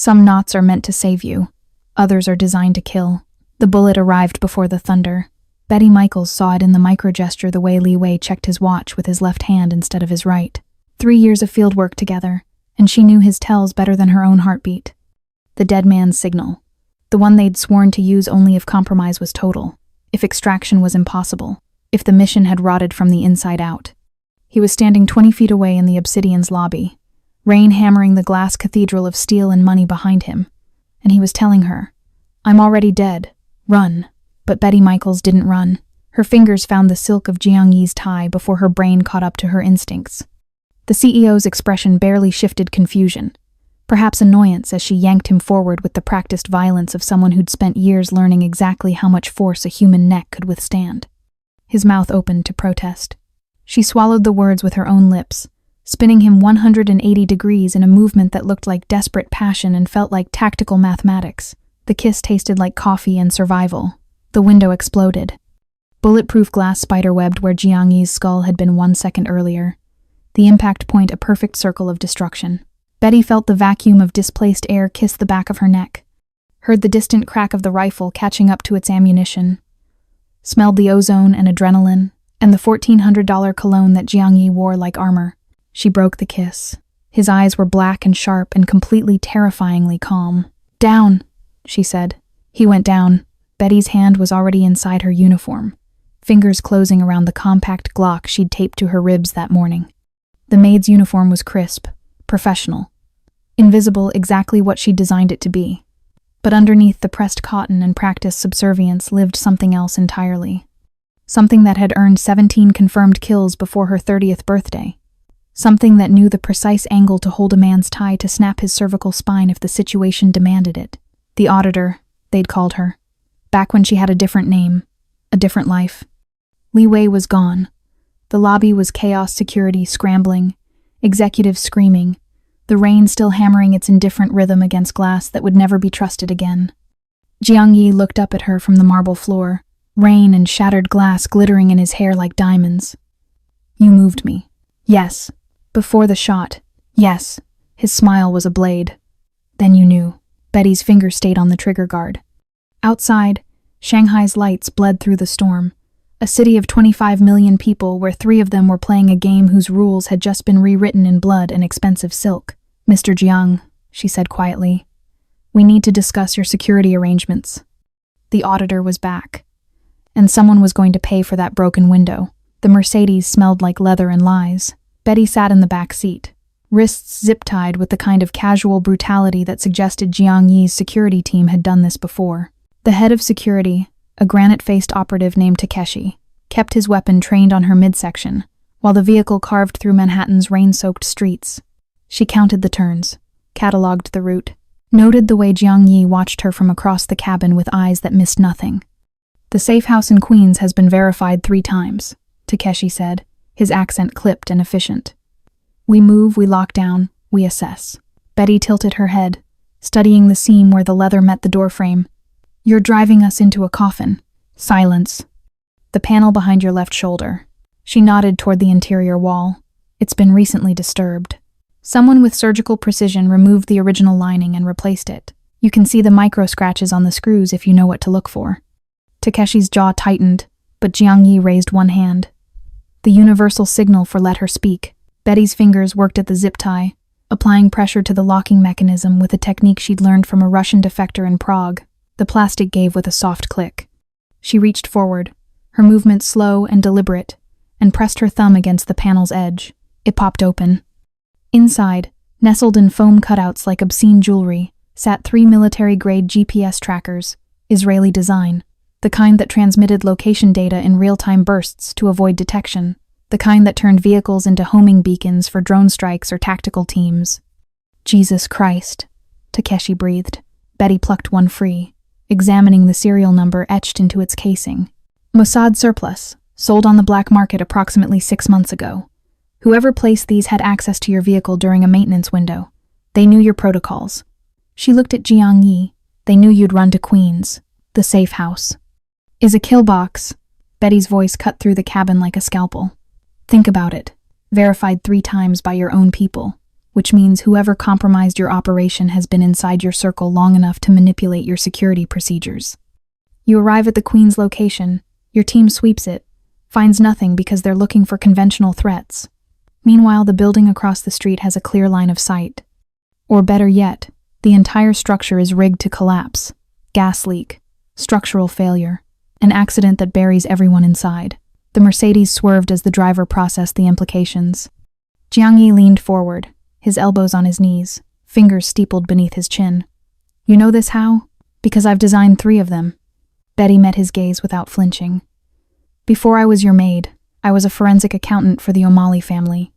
Some knots are meant to save you. Others are designed to kill. The bullet arrived before the thunder. Betty Michaels saw it in the micro-gesture the way Li Wei checked his watch with his left hand instead of his right. 3 years of fieldwork together, and she knew his tells better than her own heartbeat. The dead man's signal. The one they'd sworn to use only if compromise was total, if extraction was impossible, if the mission had rotted from the inside out. He was standing 20 feet away in the Obsidian's lobby, rain hammering the glass cathedral of steel and money behind him, and he was telling her, "I'm already dead. Run." But Betty Michaels didn't run. Her fingers found the silk of Jiang Yi's tie before her brain caught up to her instincts. The CEO's expression barely shifted confusion, perhaps annoyance as she yanked him forward with the practiced violence of someone who'd spent years learning exactly how much force a human neck could withstand. His mouth opened to protest. She swallowed the words with her own lips, spinning him 180 degrees in a movement that looked like desperate passion and felt like tactical mathematics. The kiss tasted like coffee and survival. The window exploded. Bulletproof glass spiderwebbed where Jiang Yi's skull had been 1 second earlier. The impact point a perfect circle of destruction. Betty felt the vacuum of displaced air kiss the back of her neck, heard the distant crack of the rifle catching up to its ammunition, smelled the ozone and adrenaline, and the $1,400 cologne that Jiang Yi wore like armor. She broke the kiss. His eyes were black and sharp and completely terrifyingly calm. "Down," she said. He went down. Betty's hand was already inside her uniform, fingers closing around the compact Glock she'd taped to her ribs that morning. The maid's uniform was crisp, professional, invisible, exactly what she'd designed it to be. But underneath the pressed cotton and practiced subservience lived something else entirely. Something that had earned 17 confirmed kills before her 30th birthday. Something that knew the precise angle to hold a man's tie to snap his cervical spine if the situation demanded it. The auditor, they'd called her. Back when she had a different name, a different life. Li Wei was gone. The lobby was chaos, security scrambling, executives screaming, the rain still hammering its indifferent rhythm against glass that would never be trusted again. Jiang Yi looked up at her from the marble floor, rain and shattered glass glittering in his hair like diamonds. "You moved me." "Yes." Before the shot. "Yes." His smile was a blade. "Then you knew." Betty's finger stayed on the trigger guard. Outside, Shanghai's lights bled through the storm. A city of 25 million people where 3 of them were playing a game whose rules had just been rewritten in blood and expensive silk. "Mr. Jiang," she said quietly, "we need to discuss your security arrangements." The auditor was back. And someone was going to pay for that broken window. The Mercedes smelled like leather and lies. Betty sat in the back seat, wrists zip-tied with the kind of casual brutality that suggested Jiang Yi's security team had done this before. The head of security, a granite-faced operative named Takeshi, kept his weapon trained on her midsection, while the vehicle carved through Manhattan's rain-soaked streets. She counted the turns, catalogued the route, noted the way Jiang Yi watched her from across the cabin with eyes that missed nothing. "The safe house in Queens has been verified 3 times, Takeshi said, his accent clipped and efficient. "We move, we lock down, we assess." Betty tilted her head, studying the seam where the leather met the doorframe. "You're driving us into a coffin." Silence. "The panel behind your left shoulder." She nodded toward the interior wall. "It's been recently disturbed. Someone with surgical precision removed the original lining and replaced it. You can see the micro scratches on the screws if you know what to look for." Takeshi's jaw tightened, but Jiang Yi raised one hand. The universal signal for let her speak. Betty's fingers worked at the zip tie, applying pressure to the locking mechanism with a technique she'd learned from a Russian defector in Prague. The plastic gave with a soft click. She reached forward, her movement slow and deliberate, and pressed her thumb against the panel's edge. It popped open. Inside, nestled in foam cutouts like obscene jewelry, sat 3 military-grade GPS trackers, Israeli design, the kind that transmitted location data in real-time bursts to avoid detection, the kind that turned vehicles into homing beacons for drone strikes or tactical teams. "Jesus Christ," Takeshi breathed. Betty plucked one free, examining the serial number etched into its casing. "Mossad surplus, sold on the black market approximately 6 months ago. Whoever placed these had access to your vehicle during a maintenance window. They knew your protocols." She looked at Jiang Yi. "They knew you'd run to Queens, the safe house." "Is a kill box." Betty's voice cut through the cabin like a scalpel. "Think about it. Verified 3 times by your own people. which means whoever compromised your operation has been inside your circle long enough to manipulate your security procedures. You arrive at the Queen's location, your team sweeps it, finds nothing because they're looking for conventional threats. Meanwhile, the building across the street has a clear line of sight. Or better yet, the entire structure is rigged to collapse. Gas leak, structural failure, an accident that buries everyone inside. The Mercedes swerved as the driver processed the implications. Jiang Yi leaned forward, his elbows on his knees, fingers steepled beneath his chin. You know this how? Because I've designed 3 of them. Betty met his gaze without flinching. Before I was your maid, I was a forensic accountant for the O'Malley family.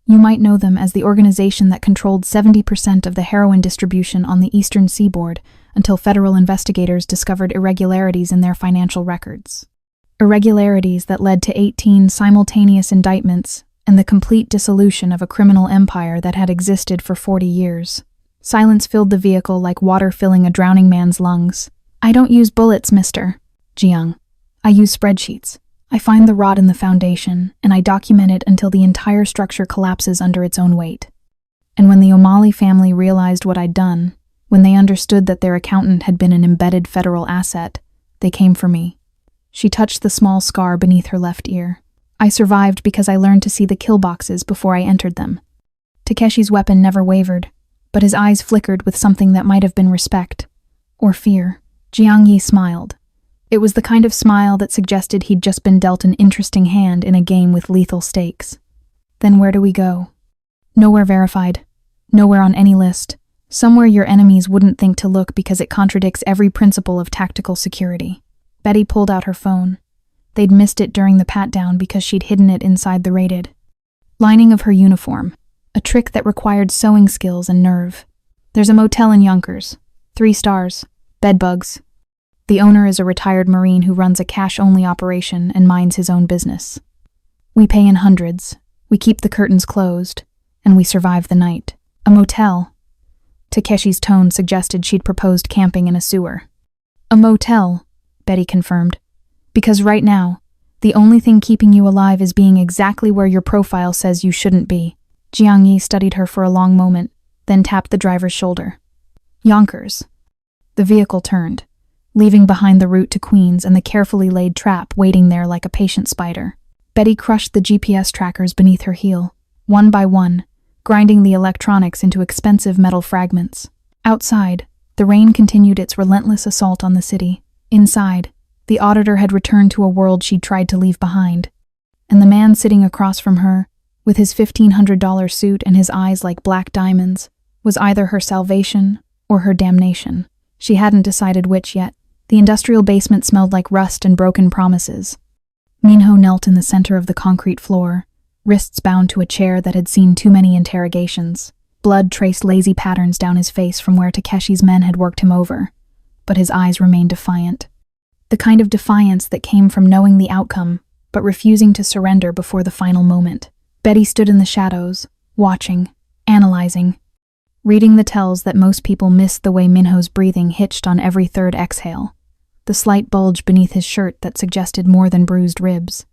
You might know them as the organization that controlled 70% of the heroin distribution on the eastern seaboard until federal investigators discovered irregularities in their financial records. Irregularities that led to 18 simultaneous indictments and the complete dissolution of a criminal empire that had existed for 40 years. Silence filled the vehicle like water filling a drowning man's lungs. I don't use bullets, Mr. Jiang. I use spreadsheets. I find the rot in the foundation, and I document it until the entire structure collapses under its own weight. And when the O'Malley family realized what I'd done, when they understood that their accountant had been an embedded federal asset, they came for me. She touched the small scar beneath her left ear. I survived because I learned to see the kill boxes before I entered them. Takeshi's weapon never wavered, but his eyes flickered with something that might have been respect. Or fear. Jiang Yi smiled. It was the kind of smile that suggested he'd just been dealt an interesting hand in a game with lethal stakes. Then where do we go? Nowhere verified. Nowhere on any list. Somewhere your enemies wouldn't think to look because it contradicts every principle of tactical security. Betty pulled out her phone. They'd missed it during the pat-down because she'd hidden it inside the rated lining of her uniform, a trick that required sewing skills and nerve. There's a motel in Yonkers. 3 stars. Bedbugs. The owner is a retired Marine who runs a cash-only operation and minds his own business. We pay in hundreds, we keep the curtains closed, and we survive the night. A motel. Takeshi's tone suggested she'd proposed camping in a sewer. A motel, Betty confirmed. Because right now, the only thing keeping you alive is being exactly where your profile says you shouldn't be. Jiang Yi studied her for a long moment, then tapped the driver's shoulder. Yonkers. The vehicle turned, leaving behind the route to Queens and the carefully laid trap waiting there like a patient spider. Betty crushed the GPS trackers beneath her heel, one by one, grinding the electronics into expensive metal fragments. Outside, the rain continued its relentless assault on the city. Inside, the auditor had returned to a world she'd tried to leave behind. And the man sitting across from her, with his $1,500 suit and his eyes like black diamonds, was either her salvation or her damnation. She hadn't decided which yet. The industrial basement smelled like rust and broken promises. Minho knelt in the center of the concrete floor, wrists bound to a chair that had seen too many interrogations. Blood traced lazy patterns down his face from where Takeshi's men had worked him over, but his eyes remained defiant. The kind of defiance that came from knowing the outcome, but refusing to surrender before the final moment. Betty stood in the shadows, watching, analyzing, reading the tells that most people missed the way Minho's breathing hitched on every third exhale, the slight bulge beneath his shirt that suggested more than bruised ribs.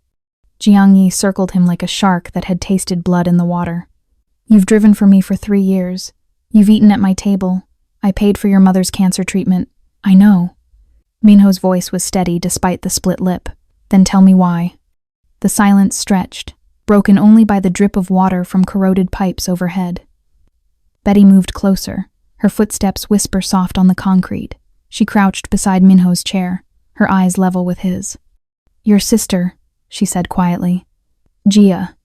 Jiang Yi circled him like a shark that had tasted blood in the water. You've driven for me for 3 years. You've eaten at my table. I paid for your mother's cancer treatment. I know. Minho's voice was steady despite the split lip. Then tell me why. The silence stretched, broken only by the drip of water from corroded pipes overhead. Betty moved closer, her footsteps whisper-soft on the concrete. She crouched beside Minho's chair, her eyes level with his. Your sister, she said quietly. Gia.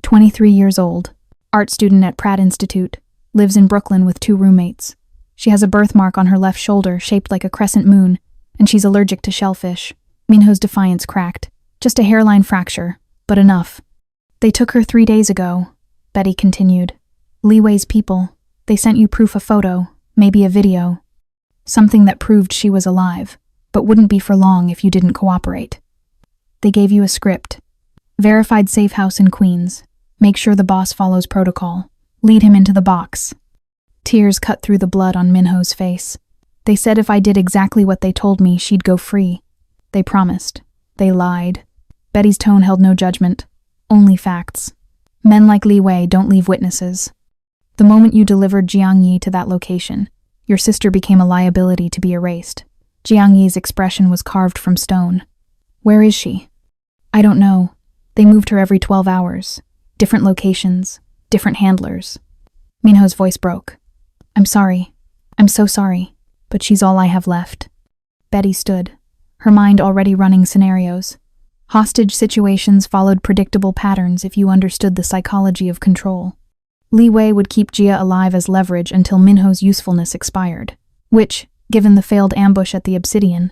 23 years old, art student at Pratt Institute, lives in Brooklyn with 2 roommates. She has a birthmark on her left shoulder shaped like a crescent moon, and she's allergic to shellfish. Minho's defiance cracked. Just a hairline fracture, but enough. They took her 3 days ago, Betty continued. Leeway's people. They sent you proof, a photo, maybe a video. Something that proved she was alive, but wouldn't be for long if you didn't cooperate. They gave you a script. Verified safe house in Queens. Make sure the boss follows protocol. Lead him into the box. Tears cut through the blood on Minho's face. They said if I did exactly what they told me, she'd go free. They promised. They lied. Betty's tone held no judgment. Only facts. Men like Li Wei don't leave witnesses. The moment you delivered Jiang Yi to that location, your sister became a liability to be erased. Jiang Yi's expression was carved from stone. Where is she? I don't know. They moved her every 12 hours. Different locations, different handlers. Minho's voice broke. I'm sorry. I'm so sorry. But she's all I have left. Betty stood, her mind already running scenarios. Hostage situations followed predictable patterns if you understood the psychology of control. Li Wei would keep Jia alive as leverage until Minho's usefulness expired, which, given the failed ambush at the Obsidian,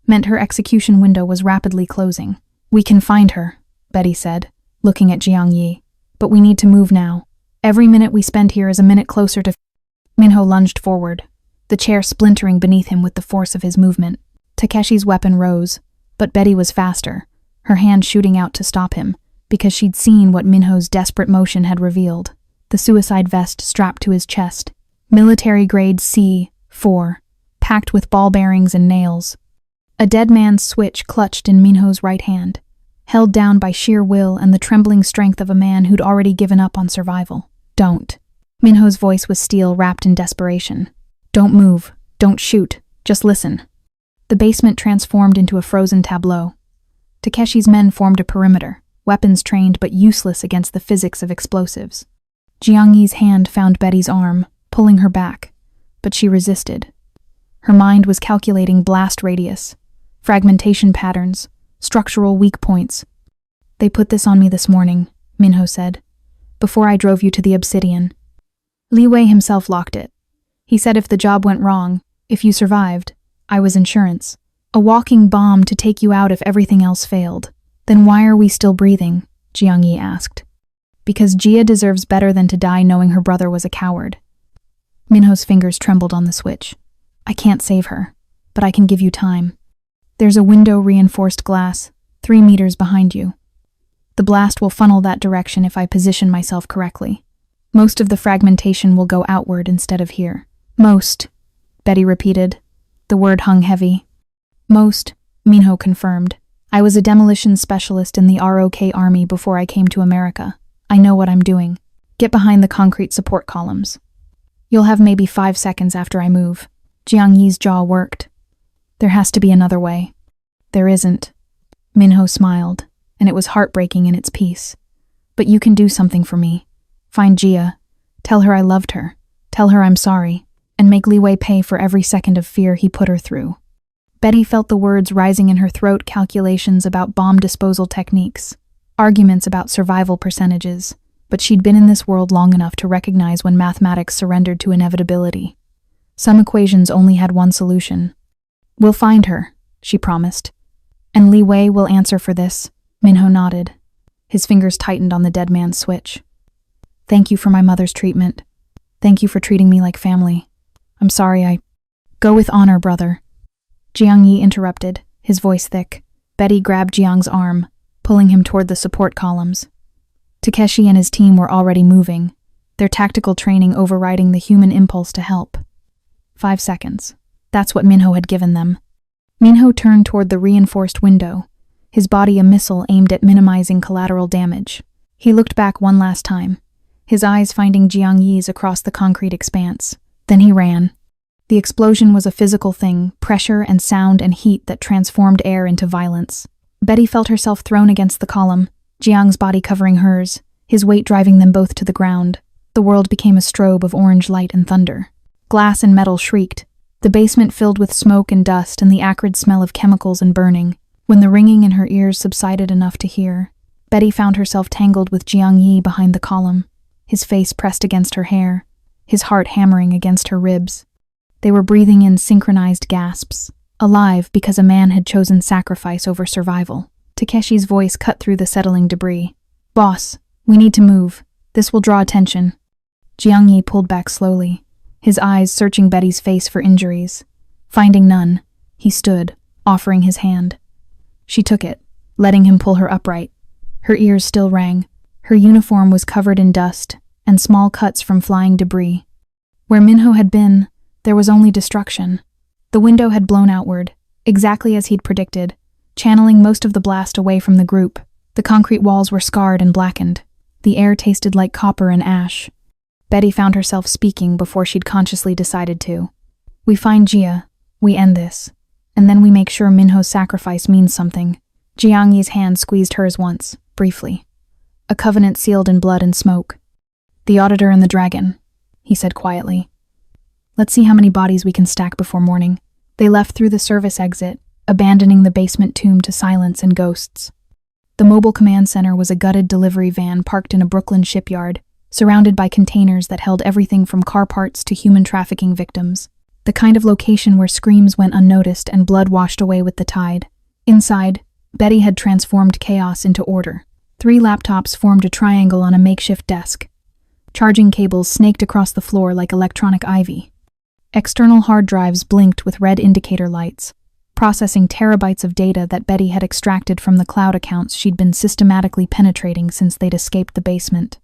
meant her execution window was rapidly closing. We can find her, Betty said, looking at Jiang Yi. But we need to move now. Every minute we spend here is a minute closer to... Minho lunged forward, the chair splintering beneath him with the force of his movement. Takeshi's weapon rose, but Betty was faster, her hand shooting out to stop him, because she'd seen what Minho's desperate motion had revealed. The suicide vest strapped to his chest, military-grade C4, packed with ball bearings and nails. A dead man's switch clutched in Minho's right hand, held down by sheer will and the trembling strength of a man who'd already given up on survival. Don't. Minho's voice was steel wrapped in desperation. Don't move. Don't shoot. Just listen. The basement transformed into a frozen tableau. Takeshi's men formed a perimeter, weapons trained but useless against the physics of explosives. Jiang Yi's hand found Betty's arm, pulling her back, but she resisted. Her mind was calculating blast radius, fragmentation patterns, structural weak points. They put this on me this morning, Minho said, before I drove you to the Obsidian. Li Wei himself locked it. He said if the job went wrong, if you survived, I was insurance. A walking bomb to take you out if everything else failed. Then why are we still breathing? Jiang Yi asked. Because Jia deserves better than to die knowing her brother was a coward. Minho's fingers trembled on the switch. I can't save her, but I can give you time. There's a window-reinforced glass, 3 meters behind you. The blast will funnel that direction if I position myself correctly. Most of the fragmentation will go outward instead of here. Most, Betty repeated. The word hung heavy. Most, Minho confirmed. I was a demolition specialist in the ROK Army before I came to America. I know what I'm doing. Get behind the concrete support columns. You'll have maybe 5 seconds after I move. Jiang Yi's jaw worked. There has to be another way. There isn't. Minho smiled, and it was heartbreaking in its peace. But you can do something for me. Find Jia. Tell her I loved her. Tell her I'm sorry. And make Li Wei pay for every second of fear he put her through. Betty felt the words rising in her throat, calculations about bomb disposal techniques, arguments about survival percentages, but she'd been in this world long enough to recognize when mathematics surrendered to inevitability. Some equations only had one solution. We'll find her, she promised. And Li Wei will answer for this. Minho nodded. His fingers tightened on the dead man's switch. Thank you for my mother's treatment. Thank you for treating me like family. I'm sorry I... Go with honor, brother. Jiang Yi interrupted, his voice thick. Betty grabbed Jiang's arm, pulling him toward the support columns. Takeshi and his team were already moving, their tactical training overriding the human impulse to help. 5 seconds. That's what Minho had given them. Minho turned toward the reinforced window, his body a missile aimed at minimizing collateral damage. He looked back one last time, his eyes finding Jiang Yi's across the concrete expanse. Then he ran. The explosion was a physical thing, pressure and sound and heat that transformed air into violence. Betty felt herself thrown against the column, Jiang's body covering hers, his weight driving them both to the ground. The world became a strobe of orange light and thunder. Glass and metal shrieked, the basement filled with smoke and dust and the acrid smell of chemicals and burning. When the ringing in her ears subsided enough to hear, Betty found herself tangled with Jiang Yi behind the column, his face pressed against her hair, his heart hammering against her ribs. They were breathing in synchronized gasps, alive because a man had chosen sacrifice over survival. Takeshi's voice cut through the settling debris. Boss, we need to move. This will draw attention. Jiang Yi pulled back slowly, his eyes searching Betty's face for injuries. Finding none, he stood, offering his hand. She took it, letting him pull her upright. Her ears still rang. Her uniform was covered in dust and small cuts from flying debris. Where Minho had been, there was only destruction. The window had blown outward, exactly as he'd predicted, channeling most of the blast away from the group. The concrete walls were scarred and blackened. The air tasted like copper and ash. Betty found herself speaking before she'd consciously decided to. We find Jia, we end this, and then we make sure Minho's sacrifice means something. Jiang Yi's hand squeezed hers once, briefly. A covenant sealed in blood and smoke. The auditor and the dragon, he said quietly. Let's see how many bodies we can stack before morning. They left through the service exit, abandoning the basement tomb to silence and ghosts. The mobile command center was a gutted delivery van parked in a Brooklyn shipyard, surrounded by containers that held everything from car parts to human trafficking victims. The kind of location where screams went unnoticed and blood washed away with the tide. Inside, Betty had transformed chaos into order. 3 laptops formed a triangle on a makeshift desk. Charging cables snaked across the floor like electronic ivy. External hard drives blinked with red indicator lights, processing terabytes of data that Betty had extracted from the cloud accounts she'd been systematically penetrating since they'd escaped the basement.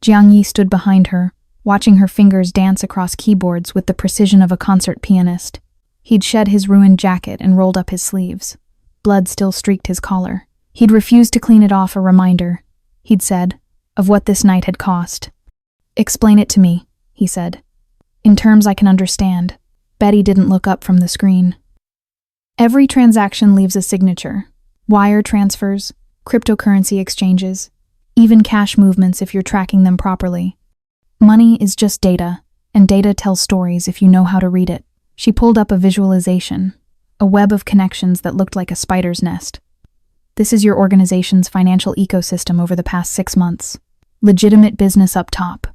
Jiang Yi stood behind her, watching her fingers dance across keyboards with the precision of a concert pianist. He'd shed his ruined jacket and rolled up his sleeves. Blood still streaked his collar. He'd refused to clean it off, a reminder, he'd said, of what this night had cost. Explain it to me, he said. In terms I can understand. Betty didn't look up from the screen. Every transaction leaves a signature. Wire transfers, cryptocurrency exchanges, even cash movements if you're tracking them properly. Money is just data, and data tells stories if you know how to read it. She pulled up a visualization, a web of connections that looked like a spider's nest. This is your organization's financial ecosystem over the past 6 months. Legitimate business up top.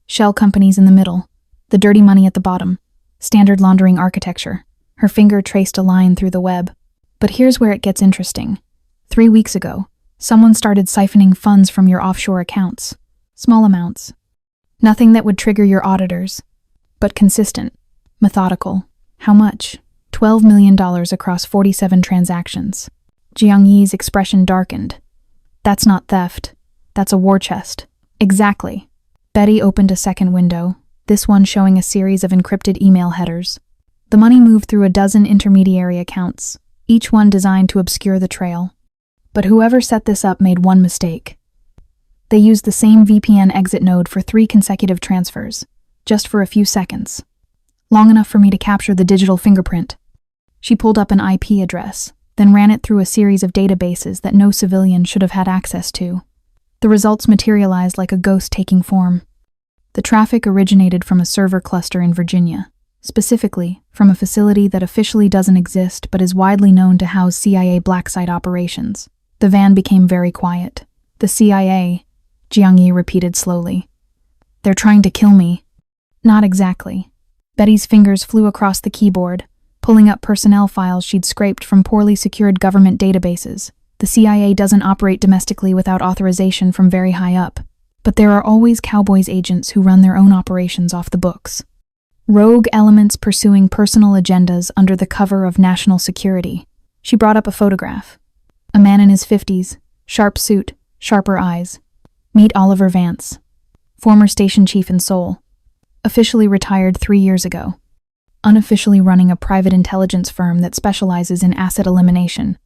Shell companies in the middle. The dirty money at the bottom. Standard laundering architecture. Her finger traced a line through the web. But here's where it gets interesting. 3 weeks ago, someone started siphoning funds from your offshore accounts. Small amounts. Nothing that would trigger your auditors. But consistent. Methodical. How much? $12 million across 47 transactions. Jiang Yi's expression darkened. That's not theft. That's a war chest. Exactly. Betty opened a second window, this one showing a series of encrypted email headers. The money moved through a dozen intermediary accounts, each one designed to obscure the trail. But whoever set this up made one mistake. They used the same VPN exit node for 3 consecutive transfers, just for a few seconds. Long enough for me to capture the digital fingerprint. She pulled up an IP address, then ran it through a series of databases that no civilian should have had access to. The results materialized like a ghost taking form. The traffic originated from a server cluster in Virginia, specifically from a facility that officially doesn't exist but is widely known to house CIA black site operations. The van became very quiet. The CIA, Jiang Yi repeated slowly. They're trying to kill me. Not exactly. Betty's fingers flew across the keyboard, pulling up personnel files she'd scraped from poorly secured government databases. The CIA doesn't operate domestically without authorization from very high up, but there are always cowboys agents who run their own operations off the books. Rogue elements pursuing personal agendas under the cover of national security. She brought up a photograph. A man in his 50s, sharp suit, sharper eyes. Meet Oliver Vance, former station chief in Seoul. Officially retired 3 years ago. Unofficially running a private intelligence firm that specializes in asset elimination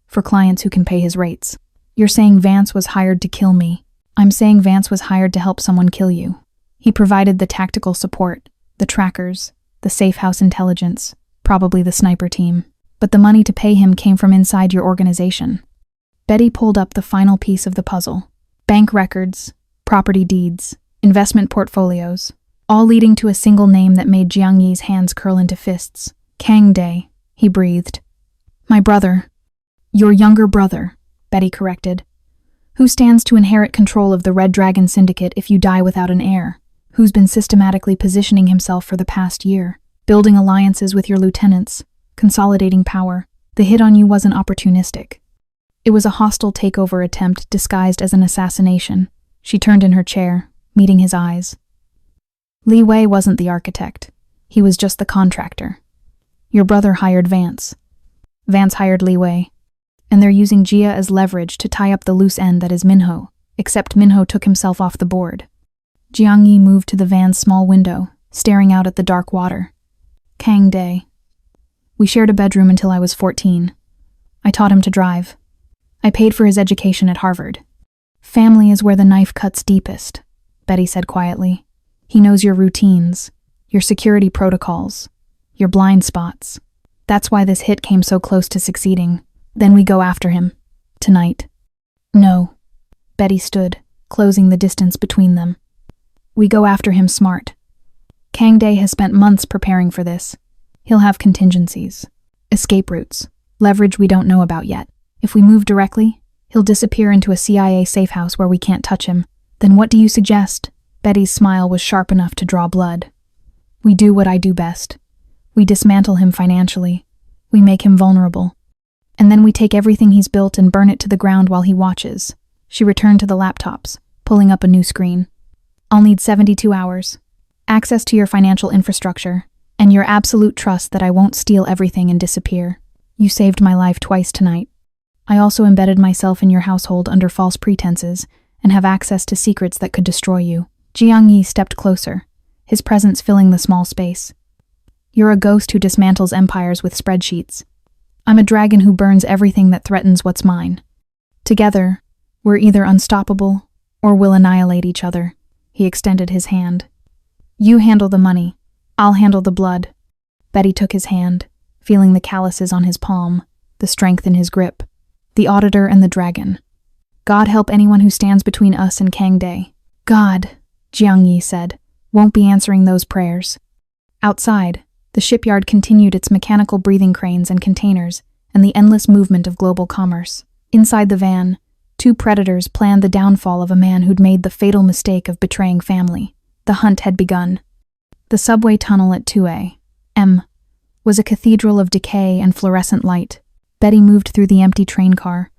for clients who can pay his rates. You're saying Vance was hired to kill me. I'm saying Vance was hired to help someone kill you. He provided the tactical support, the trackers, the safe house intelligence, probably the sniper team. But the money to pay him came from inside your organization. Betty pulled up the final piece of the puzzle. Bank records, property deeds, investment portfolios, all leading to a single name that made Jiang Yi's hands curl into fists. Kang Day, he breathed. My brother. Your younger brother, Betty corrected. Who stands to inherit control of the Red Dragon Syndicate if you die without an heir? Who's been systematically positioning himself for the past year, building alliances with your lieutenants, consolidating power. The hit on you wasn't opportunistic. It was a hostile takeover attempt disguised as an assassination. She turned in her chair, meeting his eyes. Li Wei wasn't the architect. He was just the contractor. Your brother hired Vance. Vance hired Li Wei. And they're using Jia as leverage to tie up the loose end that is Minho, except Minho took himself off the board. Jiang Yi moved to the van's small window, staring out at the dark water. Kang Day. We shared a bedroom until I was 14. I taught him to drive. I paid for his education at Harvard. Family is where the knife cuts deepest, Betty said quietly. He knows your routines, your security protocols, your blind spots. That's why this hit came so close to succeeding. Then we go after him. Tonight. No. Betty stood, closing the distance between them. We go after him smart. Kang Dae has spent months preparing for this. He'll have contingencies, escape routes, leverage we don't know about yet. If we move directly, he'll disappear into a CIA safe house where we can't touch him. Then what do you suggest? Betty's smile was sharp enough to draw blood. We do what I do best. We dismantle him financially. We make him vulnerable. And then we take everything he's built and burn it to the ground while he watches. She returned to the laptops, pulling up a new screen. I'll need 72 hours. Access to your financial infrastructure, and your absolute trust that I won't steal everything and disappear. You saved my life twice tonight. I also embedded myself in your household under false pretenses and have access to secrets that could destroy you. Jiang Yi stepped closer, his presence filling the small space. You're a ghost who dismantles empires with spreadsheets. I'm a dragon who burns everything that threatens what's mine. Together, we're either unstoppable or we'll annihilate each other. He extended his hand. You handle the money. I'll handle the blood. Betty took his hand, feeling the calluses on his palm, the strength in his grip. The auditor and the dragon. God help anyone who stands between us and Kang Dae. God, Jiang Yi said, won't be answering those prayers. Outside, the shipyard continued its mechanical breathing cranes and containers and the endless movement of global commerce. Inside the van, two predators planned the downfall of a man who'd made the fatal mistake of betraying family. The hunt had begun. The subway tunnel at 2A.M. was a cathedral of decay and fluorescent light. Betty moved through the empty train car,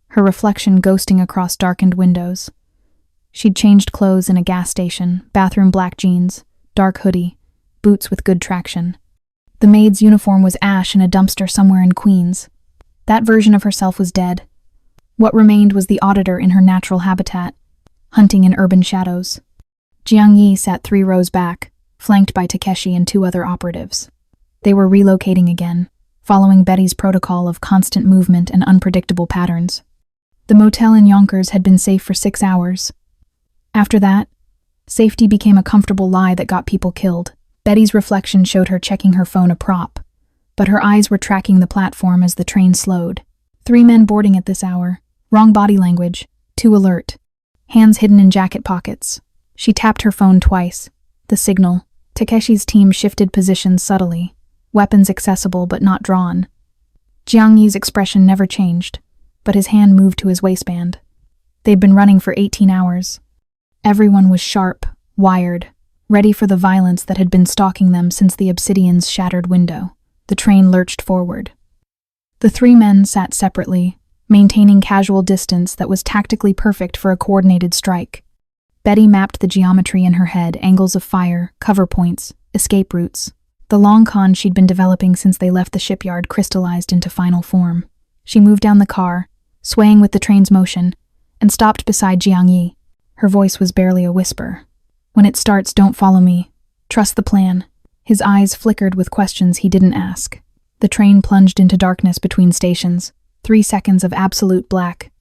her reflection ghosting across darkened windows. She'd changed clothes in a gas station, bathroom black jeans, dark hoodie, boots with good traction. The maid's uniform was ash in a dumpster somewhere in Queens. That version of herself was dead. What remained was the auditor in her natural habitat, hunting in urban shadows. Jiang Yi sat 3 rows back, flanked by Takeshi and 2 other operatives. They were relocating again, following Betty's protocol of constant movement and unpredictable patterns. The motel in Yonkers had been safe for 6 hours. After that, safety became a comfortable lie that got people killed. Betty's reflection showed her checking her phone a prop, but her eyes were tracking the platform as the train slowed. 3 men boarding at this hour, wrong body language, too alert, hands hidden in jacket pockets. She tapped her phone twice. The signal. Takeshi's team shifted positions subtly, weapons accessible but not drawn. Jiang Yi's expression never changed, but his hand moved to his waistband. They'd been running for 18 hours. Everyone was sharp, wired, ready for the violence that had been stalking them since the obsidian's shattered window. The train lurched forward. The 3 men sat separately, maintaining casual distance that was tactically perfect for a coordinated strike. Betty mapped the geometry in her head, angles of fire, cover points, escape routes. The long con she'd been developing since they left the shipyard crystallized into final form. She moved down the car, swaying with the train's motion, and stopped beside Jiang Yi. Her voice was barely a whisper. When it starts, don't follow me. Trust the plan. His eyes flickered with questions he didn't ask. The train plunged into darkness between stations, 3 seconds of absolute black.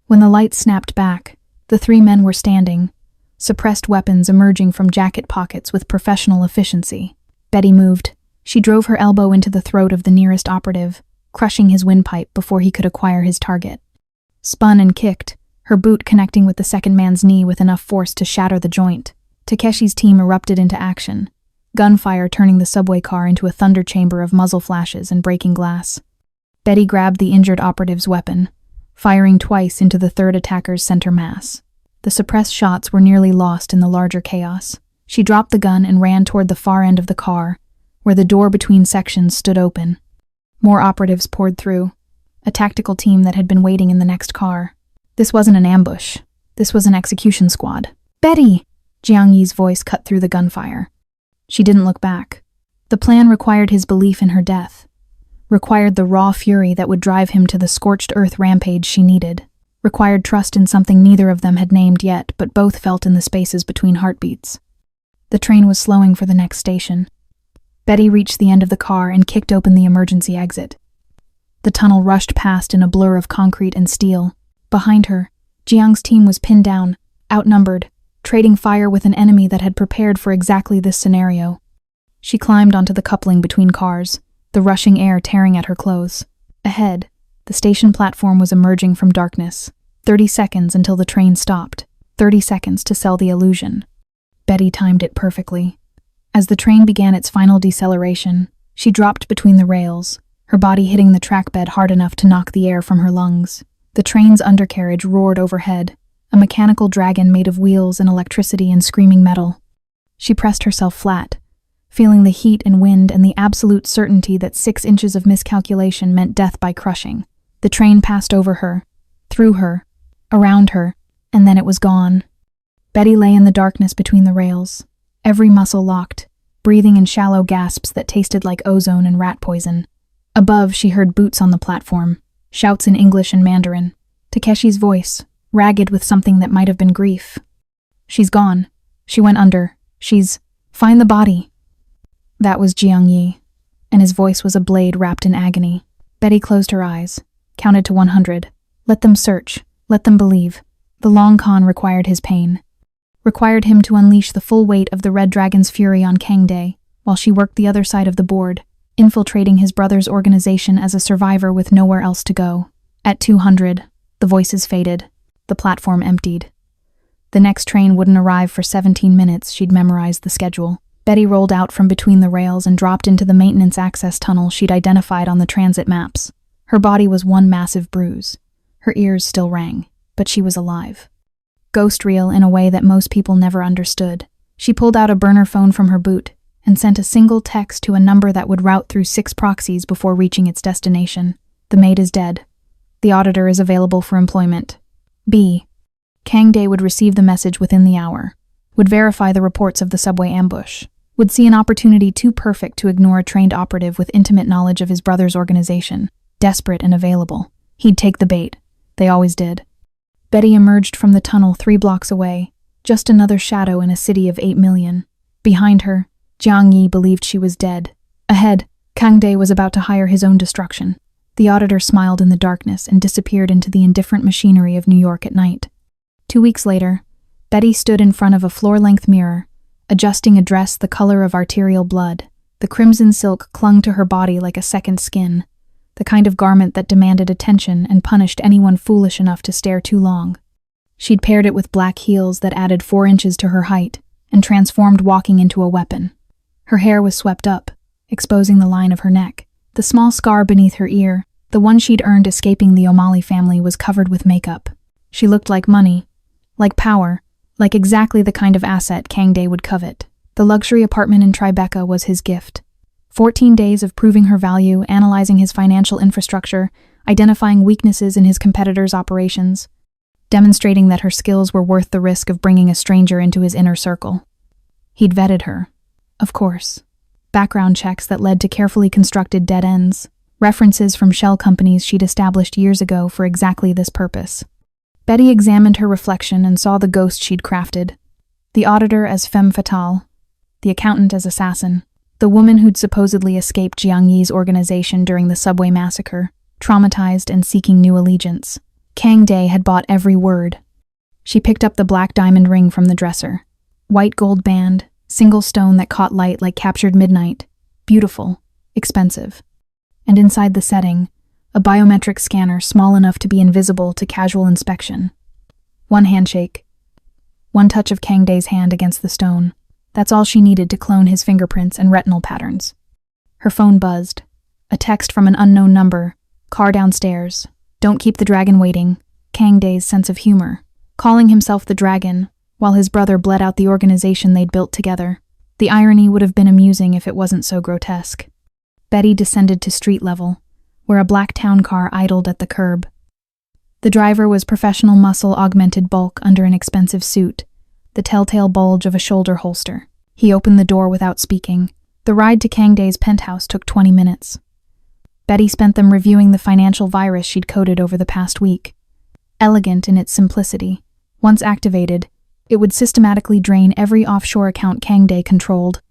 When the lights snapped back, the 3 men were standing, suppressed weapons emerging from jacket pockets with professional efficiency. Betty moved. She drove her elbow into the throat of the nearest operative, crushing his windpipe before he could acquire his target. Spun and kicked, her boot connecting with the second man's knee with enough force to shatter the joint. Takeshi's team erupted into action, gunfire turning the subway car into a thunder chamber of muzzle flashes and breaking glass. Betty grabbed the injured operative's weapon, firing twice into the third attacker's center mass. The suppressed shots were nearly lost in the larger chaos. She dropped the gun and ran toward the far end of the car, where the door between sections stood open. More operatives poured through, a tactical team that had been waiting in the next car. This wasn't an ambush. This was an execution squad. Betty! Jiang Yi's voice cut through the gunfire. She didn't look back. The plan required his belief in her death, required the raw fury that would drive him to the scorched earth rampage she needed, required trust in something neither of them had named yet, but both felt in the spaces between heartbeats. The train was slowing for the next station. Betty reached the end of the car and kicked open the emergency exit. The tunnel rushed past in a blur of concrete and steel. Behind her, Jiang's team was pinned down, outnumbered, trading fire with an enemy that had prepared for exactly this scenario. She climbed onto the coupling between cars, the rushing air tearing at her clothes. Ahead, the station platform was emerging from darkness. 30 seconds until the train stopped. 30 seconds to sell the illusion. Betty timed it perfectly. As the train began its final deceleration, she dropped between the rails, her body hitting the track bed hard enough to knock the air from her lungs. The train's undercarriage roared overhead, a mechanical dragon made of wheels and electricity and screaming metal. She pressed herself flat, feeling the heat and wind and the absolute certainty that 6 inches of miscalculation meant death by crushing. The train passed over her, through her, around her, and then it was gone. Betty lay in the darkness between the rails, every muscle locked, breathing in shallow gasps that tasted like ozone and rat poison. Above, she heard boots on the platform, shouts in English and Mandarin. Takeshi's voice, ragged with something that might have been grief. "She's gone. She went under. Find the body." That was Jiang Yi, and his voice was a blade wrapped in agony. Betty closed her eyes, counted to 100. Let them search. Let them believe. The long con required his pain. Required him to unleash the full weight of the Red Dragon's fury on Kang Dae, while she worked the other side of the board, infiltrating his brother's organization as a survivor with nowhere else to go. At 200, the voices faded. The platform emptied. The next train wouldn't arrive for 17 minutes. She'd memorized the schedule. Betty rolled out from between the rails and dropped into the maintenance access tunnel she'd identified on the transit maps. Her body was one massive bruise. Her ears still rang, but she was alive. Ghost real in a way that most people never understood. She pulled out a burner phone from her boot and sent a single text to a number that would route through 6 proxies before reaching its destination. The maid is dead. The auditor is available for employment. B. Kang Dae would receive the message within the hour, would verify the reports of the subway ambush, would see an opportunity too perfect to ignore a trained operative with intimate knowledge of his brother's organization, desperate and available. He'd take the bait. They always did. Betty emerged from the tunnel 3 blocks away, just another shadow in a city of 8 million. Behind her, Jiang Yi believed she was dead. Ahead, Kang Dae was about to hire his own destruction. The auditor smiled in the darkness and disappeared into the indifferent machinery of New York at night. 2 weeks later, Betty stood in front of a floor-length mirror, adjusting a dress the color of arterial blood. The crimson silk clung to her body like a second skin, the kind of garment that demanded attention and punished anyone foolish enough to stare too long. She'd paired it with black heels that added 4 inches to her height and transformed walking into a weapon. Her hair was swept up, exposing the line of her neck. The small scar beneath her ear, the one she'd earned escaping the O'Malley family, was covered with makeup. She looked like money, like power, like exactly the kind of asset Kang Dae would covet. The luxury apartment in Tribeca was his gift. 14 days of proving her value, analyzing his financial infrastructure, identifying weaknesses in his competitors' operations, demonstrating that her skills were worth the risk of bringing a stranger into his inner circle. He'd vetted her, of course. Background checks that led to carefully constructed dead ends, references from shell companies she'd established years ago for exactly this purpose. Betty examined her reflection and saw the ghost she'd crafted. The auditor as femme fatale, the accountant as assassin, the woman who'd supposedly escaped Jiang Yi's organization during the subway massacre, traumatized and seeking new allegiance. Kang Dae had bought every word. She picked up the black diamond ring from the dresser. White gold band, single stone that caught light like captured midnight. Beautiful, expensive. And inside the setting, a biometric scanner small enough to be invisible to casual inspection. One handshake. One touch of Kang Dae's hand against the stone. That's all she needed to clone his fingerprints and retinal patterns. Her phone buzzed. A text from an unknown number. Car downstairs. Don't keep the dragon waiting. Kang Dae's sense of humor. Calling himself the dragon, while his brother bled out the organization they'd built together. The irony would have been amusing if it wasn't so grotesque. Betty descended to street level, where a black town car idled at the curb. The driver was professional muscle-augmented bulk under an expensive suit, the telltale bulge of a shoulder holster. He opened the door without speaking. The ride to Kang Dae's penthouse took 20 minutes. Betty spent them reviewing the financial virus she'd coded over the past week. Elegant in its simplicity, once activated, it would systematically drain every offshore account Kang Dae controlled,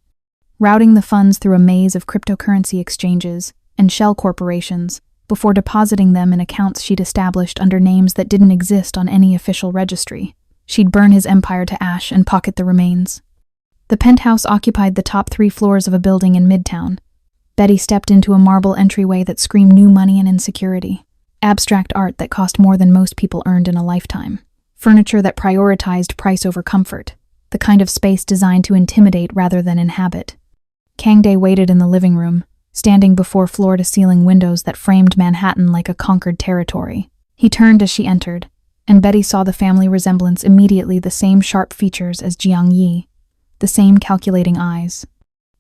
routing the funds through a maze of cryptocurrency exchanges and shell corporations before depositing them in accounts she'd established under names that didn't exist on any official registry. She'd burn his empire to ash and pocket the remains. The penthouse occupied the top 3 floors of a building in Midtown. Betty stepped into a marble entryway that screamed new money and insecurity. Abstract art that cost more than most people earned in a lifetime. Furniture that prioritized price over comfort. The kind of space designed to intimidate rather than inhabit. Kang-dae waited in the living room, standing before floor-to-ceiling windows that framed Manhattan like a conquered territory. He turned as she entered, and Betty saw the family resemblance immediately, the same sharp features as Jiang Yi, the same calculating eyes.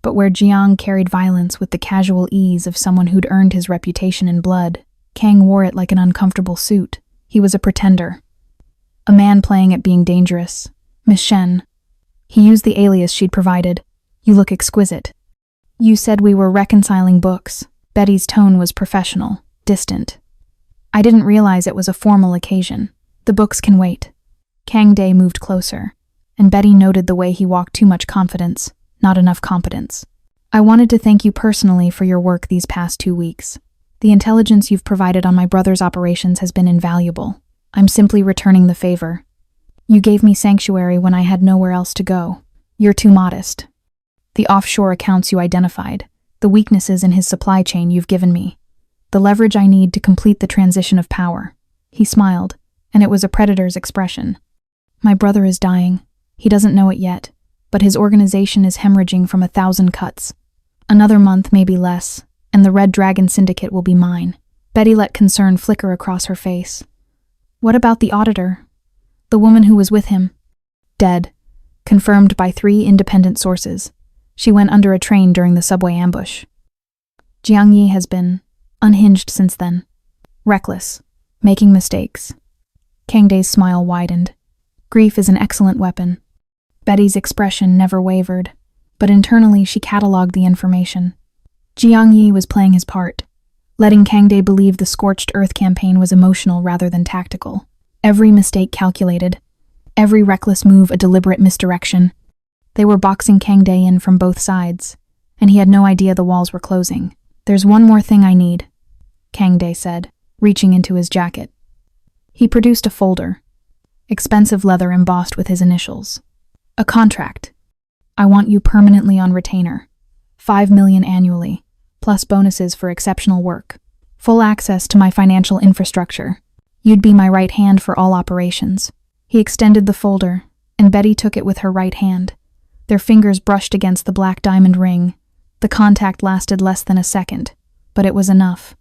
But where Jiang carried violence with the casual ease of someone who'd earned his reputation in blood, Kang wore it like an uncomfortable suit. He was a pretender. A man playing at being dangerous. Miss Shen. He used the alias she'd provided. You look exquisite. You said we were reconciling books. Betty's tone was professional, distant. I didn't realize it was a formal occasion. The books can wait. Kang-dae moved closer, and Betty noted the way he walked. Too much confidence, not enough competence. I wanted to thank you personally for your work these past 2 weeks. The intelligence you've provided on my brother's operations has been invaluable. I'm simply returning the favor. You gave me sanctuary when I had nowhere else to go. You're too modest. The offshore accounts you identified, the weaknesses in his supply chain you've given me, the leverage I need to complete the transition of power. He smiled, and it was a predator's expression. My brother is dying. He doesn't know it yet, but his organization is hemorrhaging from 1,000 cuts. Another month, maybe less, and the Red Dragon Syndicate will be mine. Betty let concern flicker across her face. What about the auditor? The woman who was with him? Dead, confirmed by 3 independent sources. She went under a train during the subway ambush. Jiang Yi has been unhinged since then. Reckless, making mistakes. Kang-dae's smile widened. Grief is an excellent weapon. Betty's expression never wavered, but internally she cataloged the information. Jiang Yi was playing his part, letting Kang-dae believe the Scorched Earth campaign was emotional rather than tactical. Every mistake calculated, every reckless move a deliberate misdirection. They were boxing Kang-dae in from both sides, and he had no idea the walls were closing. There's one more thing I need, Kang-dae said, reaching into his jacket. He produced a folder, expensive leather embossed with his initials. A contract. I want you permanently on retainer. 5 million annually, plus bonuses for exceptional work. Full access to my financial infrastructure. You'd be my right hand for all operations. He extended the folder, and Betty took it with her right hand. Their fingers brushed against the black diamond ring. The contact lasted less than a second, but it was enough.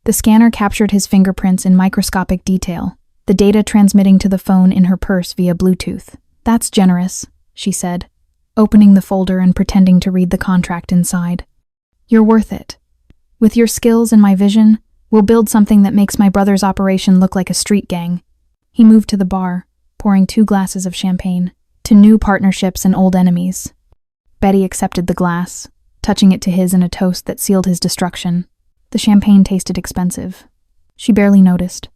The scanner captured his fingerprints in microscopic detail, the data transmitting to the phone in her purse via Bluetooth. That's generous, she said, opening the folder and pretending to read the contract inside. You're worth it. With your skills and my vision, we'll build something that makes my brother's operation look like a street gang. He moved to the bar, pouring 2 glasses of champagne. To new partnerships and old enemies. Betty accepted the glass, touching it to his in a toast that sealed his destruction. The champagne tasted expensive. She barely noticed.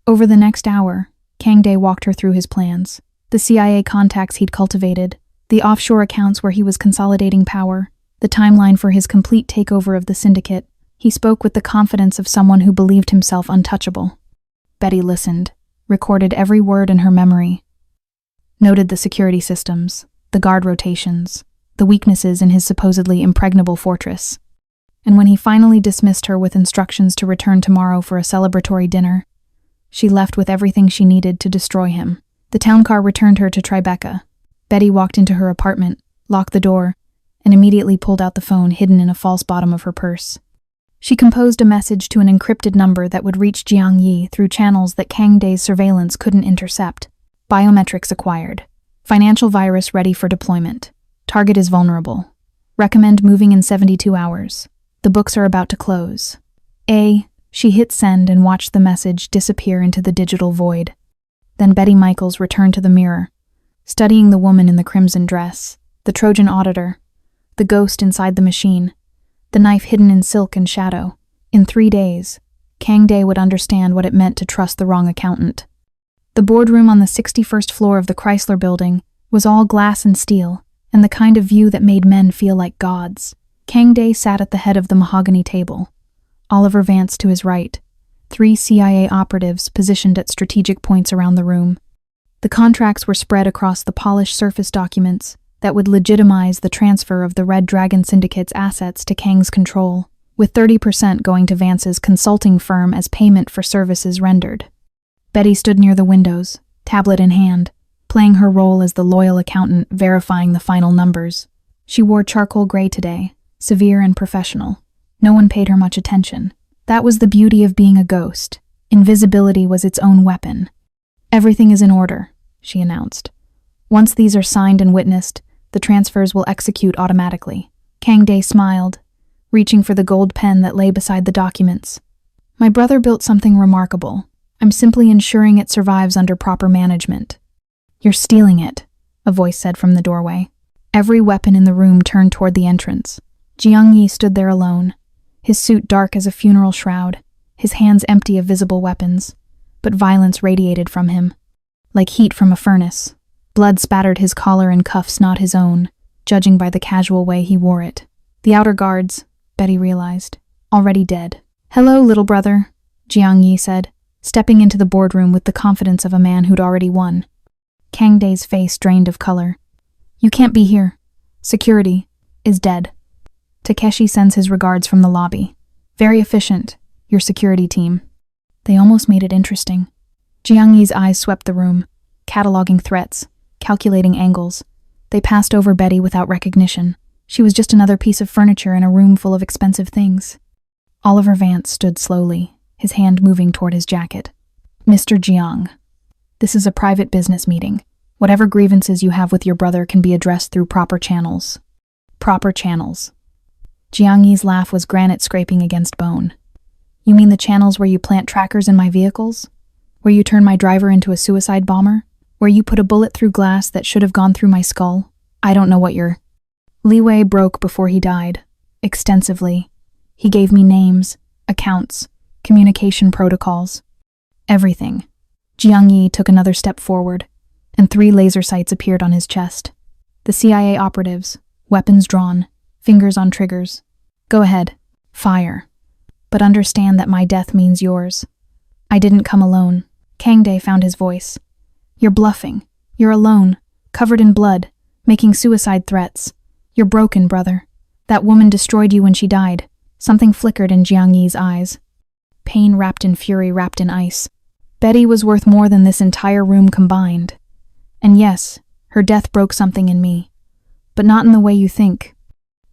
Over the next hour, Kang-dae walked her through his plans. The CIA contacts he'd cultivated, the offshore accounts where he was consolidating power, the timeline for his complete takeover of the syndicate. He spoke with the confidence of someone who believed himself untouchable. Betty listened, recorded every word in her memory. Noted the security systems, the guard rotations, the weaknesses in his supposedly impregnable fortress. And when he finally dismissed her with instructions to return tomorrow for a celebratory dinner, she left with everything she needed to destroy him. The town car returned her to Tribeca. Betty walked into her apartment, locked the door, and immediately pulled out the phone hidden in a false bottom of her purse. She composed a message to an encrypted number that would reach Jiang Yi through channels that Kang-dae's surveillance couldn't intercept. Biometrics acquired. Financial virus ready for deployment. Target is vulnerable. Recommend moving in 72 hours. The books are about to close. She hit send and watched the message disappear into the digital void. Then Betty Michaels returned to the mirror, studying the woman in the crimson dress, the Trojan auditor, the ghost inside the machine, the knife hidden in silk and shadow. In 3 days, Kang-dae would understand what it meant to trust the wrong accountant. The boardroom on the 61st floor of the Chrysler Building was all glass and steel, and the kind of view that made men feel like gods. Kang-dae sat at the head of the mahogany table, Oliver Vance to his right, 3 CIA operatives positioned at strategic points around the room. The contracts were spread across the polished surface documents that would legitimize the transfer of the Red Dragon Syndicate's assets to Kang's control, with 30% going to Vance's consulting firm as payment for services rendered. Betty stood near the windows, tablet in hand, playing her role as the loyal accountant verifying the final numbers. She wore charcoal gray today, severe and professional. No one paid her much attention. That was the beauty of being a ghost. Invisibility was its own weapon. "Everything is in order," she announced. "Once these are signed and witnessed, the transfers will execute automatically." Kang Day smiled, reaching for the gold pen that lay beside the documents. "My brother built something remarkable. I'm simply ensuring it survives under proper management." "You're stealing it," a voice said from the doorway. Every weapon in the room turned toward the entrance. Jiang Yi stood there alone, his suit dark as a funeral shroud, his hands empty of visible weapons, but violence radiated from him, like heat from a furnace. Blood spattered his collar and cuffs, not his own, judging by the casual way he wore it. The outer guards, Betty realized, already dead. "Hello, little brother," Jiang Yi said, stepping into the boardroom with the confidence of a man who'd already won. Kang Day's face drained of color. "You can't be here. Security is dead. Takeshi sends his regards from the lobby. Very efficient, your security team." They almost made it interesting. Jiang Yi's eyes swept the room, cataloging threats, calculating angles. They passed over Betty without recognition. She was just another piece of furniture in a room full of expensive things. Oliver Vance stood slowly, his hand moving toward his jacket. "Mr. Jiang, this is a private business meeting. Whatever grievances you have with your brother can be addressed through proper channels." Proper channels. Jiang Yi's laugh was granite scraping against bone. "You mean the channels where you plant trackers in my vehicles? Where you turn my driver into a suicide bomber? Where you put a bullet through glass that should have gone through my skull? I don't know what you're—" Li Wei broke before he died, extensively. He gave me names, accounts, communication protocols. Everything. Jiang Yi took another step forward, and 3 laser sights appeared on his chest. "The CIA operatives, weapons drawn, fingers on triggers. Go ahead, fire. But understand that my death means yours. I didn't come alone." Kang Day found his voice. "You're bluffing. You're alone, covered in blood, making suicide threats. You're broken, brother. That woman destroyed you when she died." Something flickered in Jiang Yi's eyes. Pain wrapped in fury, wrapped in ice. Betty was worth more than this entire room combined. And yes, her death broke something in me. But not in the way you think.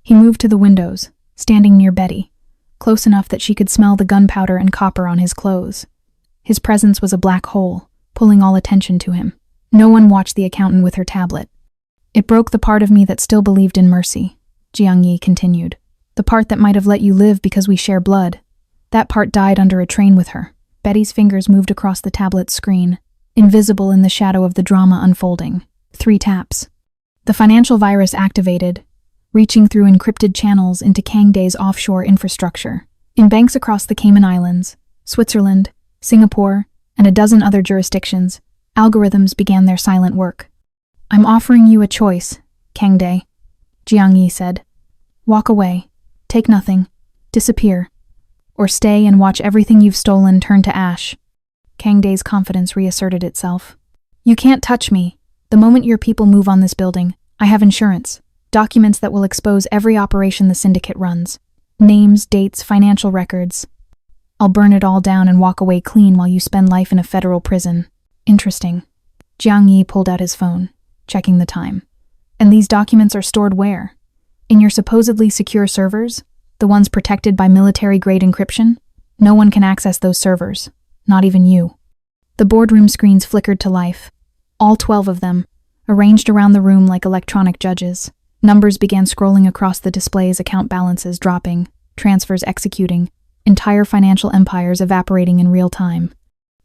He moved to the windows, standing near Betty, close enough that she could smell the gunpowder and copper on his clothes. His presence was a black hole, pulling all attention to him. No one watched the accountant with her tablet. "It broke the part of me that still believed in mercy," Jiang Yi continued. "The part that might have let you live because we share blood. That part died under a train with her." Betty's fingers moved across the tablet's screen, invisible in the shadow of the drama unfolding. 3 taps. The financial virus activated, reaching through encrypted channels into Kang Day's offshore infrastructure. In banks across the Cayman Islands, Switzerland, Singapore, and a dozen other jurisdictions, algorithms began their silent work. "I'm offering you a choice, Kang Day," Jiang Yi said. "Walk away, take nothing, disappear, or stay and watch everything you've stolen turn to ash." Kang Day's confidence reasserted itself. "You can't touch me. The moment your people move on this building, I have insurance. Documents that will expose every operation the syndicate runs. Names, dates, financial records. I'll burn it all down and walk away clean while you spend life in a federal prison." "Interesting." Jiang Yi pulled out his phone, checking the time. "And these documents are stored where? In your supposedly secure servers? The ones protected by military-grade encryption? No one can access those servers. Not even you." The boardroom screens flickered to life. All 12 of them, arranged around the room like electronic judges. Numbers began scrolling across the displays, account balances dropping, transfers executing, entire financial empires evaporating in real time.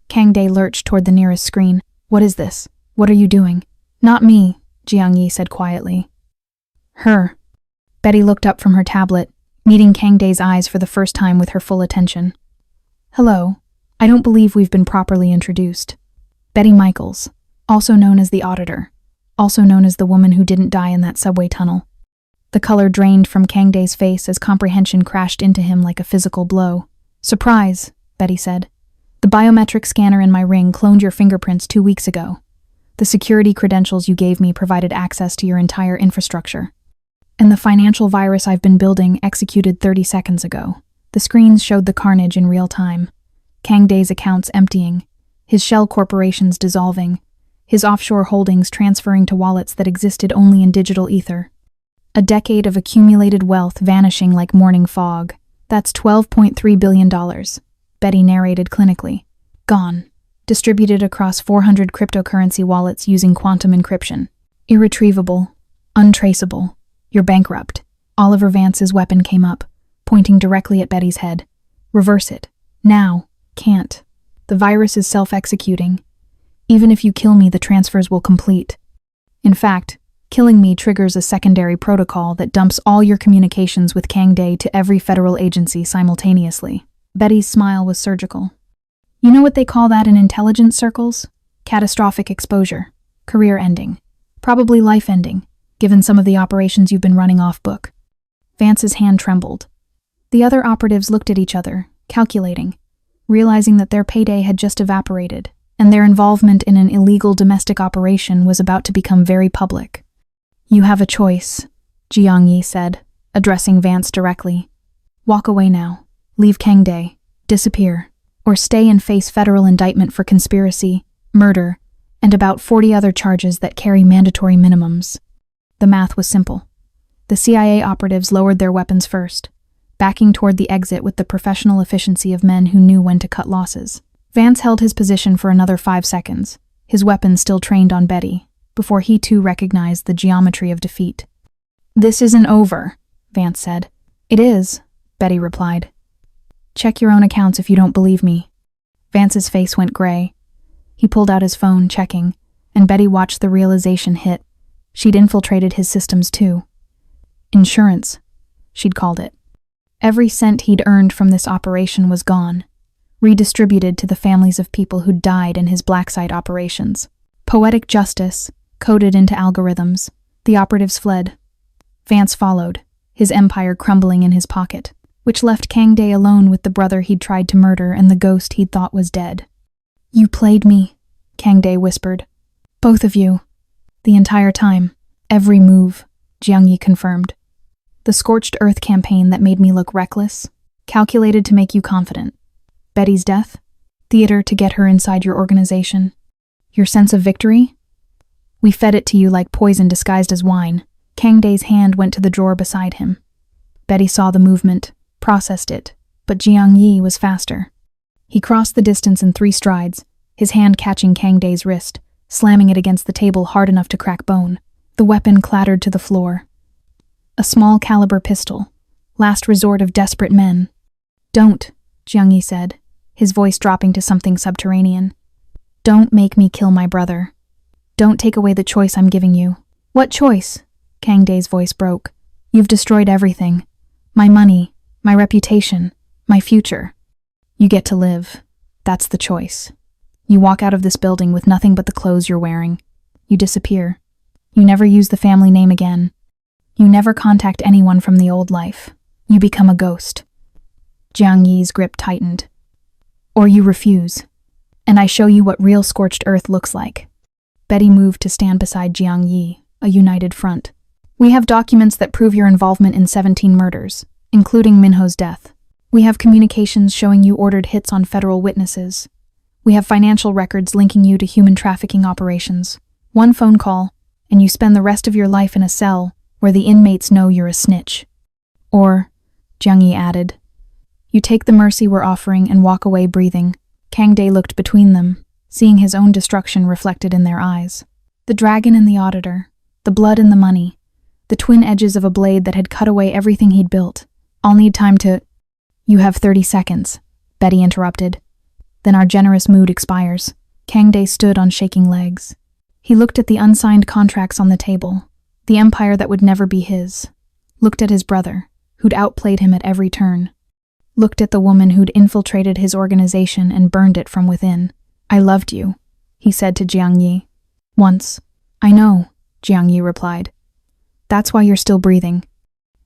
Kang Day lurched toward the nearest screen. "What is this? What are you doing?" "Not me," Jiang Yi said quietly. "Her." Betty looked up from her tablet, meeting Kang Day's eyes for the first time with her full attention. "Hello. I don't believe we've been properly introduced. Betty Michaels, also known as the Auditor, also known as the woman who didn't die in that subway tunnel." The color drained from Kang Day's face as comprehension crashed into him like a physical blow. "Surprise," Betty said. "The biometric scanner in my ring cloned your fingerprints 2 weeks ago. The security credentials you gave me provided access to your entire infrastructure. And the financial virus I've been building executed 30 seconds ago. The screens showed the carnage in real time. Kang Dae's accounts emptying, his shell corporations dissolving, his offshore holdings transferring to wallets that existed only in digital ether. A decade of accumulated wealth vanishing like morning fog. That's $12.3 billion, Betty narrated clinically. Gone. Distributed across 400 cryptocurrency wallets using quantum encryption. Irretrievable. Untraceable. You're bankrupt. Oliver Vance's weapon came up, pointing directly at Betty's head. Reverse it. Now. Can't. The virus is self-executing. Even if you kill me, the transfers will complete. In fact, killing me triggers a secondary protocol that dumps all your communications with Kang Dae to every federal agency simultaneously. Betty's smile was surgical. You know what they call that in intelligence circles? Catastrophic exposure. Career ending. Probably life ending, given some of the operations you've been running off book. Vance's hand trembled. The other operatives looked at each other, calculating, realizing that their payday had just evaporated, and their involvement in an illegal domestic operation was about to become very public. You have a choice, Jiang Yi said, addressing Vance directly. Walk away now. Leave Kang Dae. Disappear. Or stay and face federal indictment for conspiracy, murder, and about 40 other charges that carry mandatory minimums. The math was simple. The CIA operatives lowered their weapons first, backing toward the exit with the professional efficiency of men who knew when to cut losses. Vance held his position for another 5 seconds, his weapon still trained on Betty, before he too recognized the geometry of defeat. This isn't over, Vance said. It is, Betty replied. Check your own accounts if you don't believe me. Vance's face went gray. He pulled out his phone, checking, and Betty watched the realization hit. She'd infiltrated his systems too. Insurance, she'd called it. Every cent he'd earned from this operation was gone, redistributed to the families of people who'd died in his black site operations. Poetic justice, coded into algorithms. The operatives fled. Vance followed, his empire crumbling in his pocket, which left Kang Dae alone with the brother he'd tried to murder and the ghost he'd thought was dead. You played me, Kang Dae whispered. Both of you. The entire time. Every move, Jiang Yi confirmed. The scorched earth campaign that made me look reckless, calculated to make you confident. Betty's death? Theater to get her inside your organization. Your sense of victory? We fed it to you like poison disguised as wine. Kang Dae's hand went to the drawer beside him. Betty saw the movement, processed it, but Jiang Yi was faster. He crossed the distance in 3 strides, his hand catching Kang Dae's wrist, slamming it against the table hard enough to crack bone. The weapon clattered to the floor. A small caliber pistol, last resort of desperate men. Don't, Jiang Yi said, his voice dropping to something subterranean. Don't make me kill my brother. Don't take away the choice I'm giving you. What choice? Kang Dae's voice broke. You've destroyed everything. My money, my reputation, my future. You get to live. That's the choice. You walk out of this building with nothing but the clothes you're wearing. You disappear. You never use the family name again. You never contact anyone from the old life. You become a ghost. Jiang Yi's grip tightened. Or you refuse, and I show you what real scorched earth looks like. Betty moved to stand beside Jiang Yi, a united front. We have documents that prove your involvement in 17 murders, including Minho's death. We have communications showing you ordered hits on federal witnesses. We have financial records linking you to human trafficking operations. One phone call, and you spend the rest of your life in a cell where the inmates know you're a snitch. Or, Jiang Yi added, you take the mercy we're offering and walk away breathing. Kang Dae looked between them, seeing his own destruction reflected in their eyes. The dragon and the auditor, the blood and the money, the twin edges of a blade that had cut away everything he'd built. I'll need time to— You have 30 seconds, Betty interrupted. Then our generous mood expires. Kang Dae stood on shaking legs. He looked at the unsigned contracts on the table, the empire that would never be his. Looked at his brother, who'd outplayed him at every turn. Looked at the woman who'd infiltrated his organization and burned it from within. I loved you, he said to Jiang Yi. Once. I know, Jiang Yi replied. That's why you're still breathing.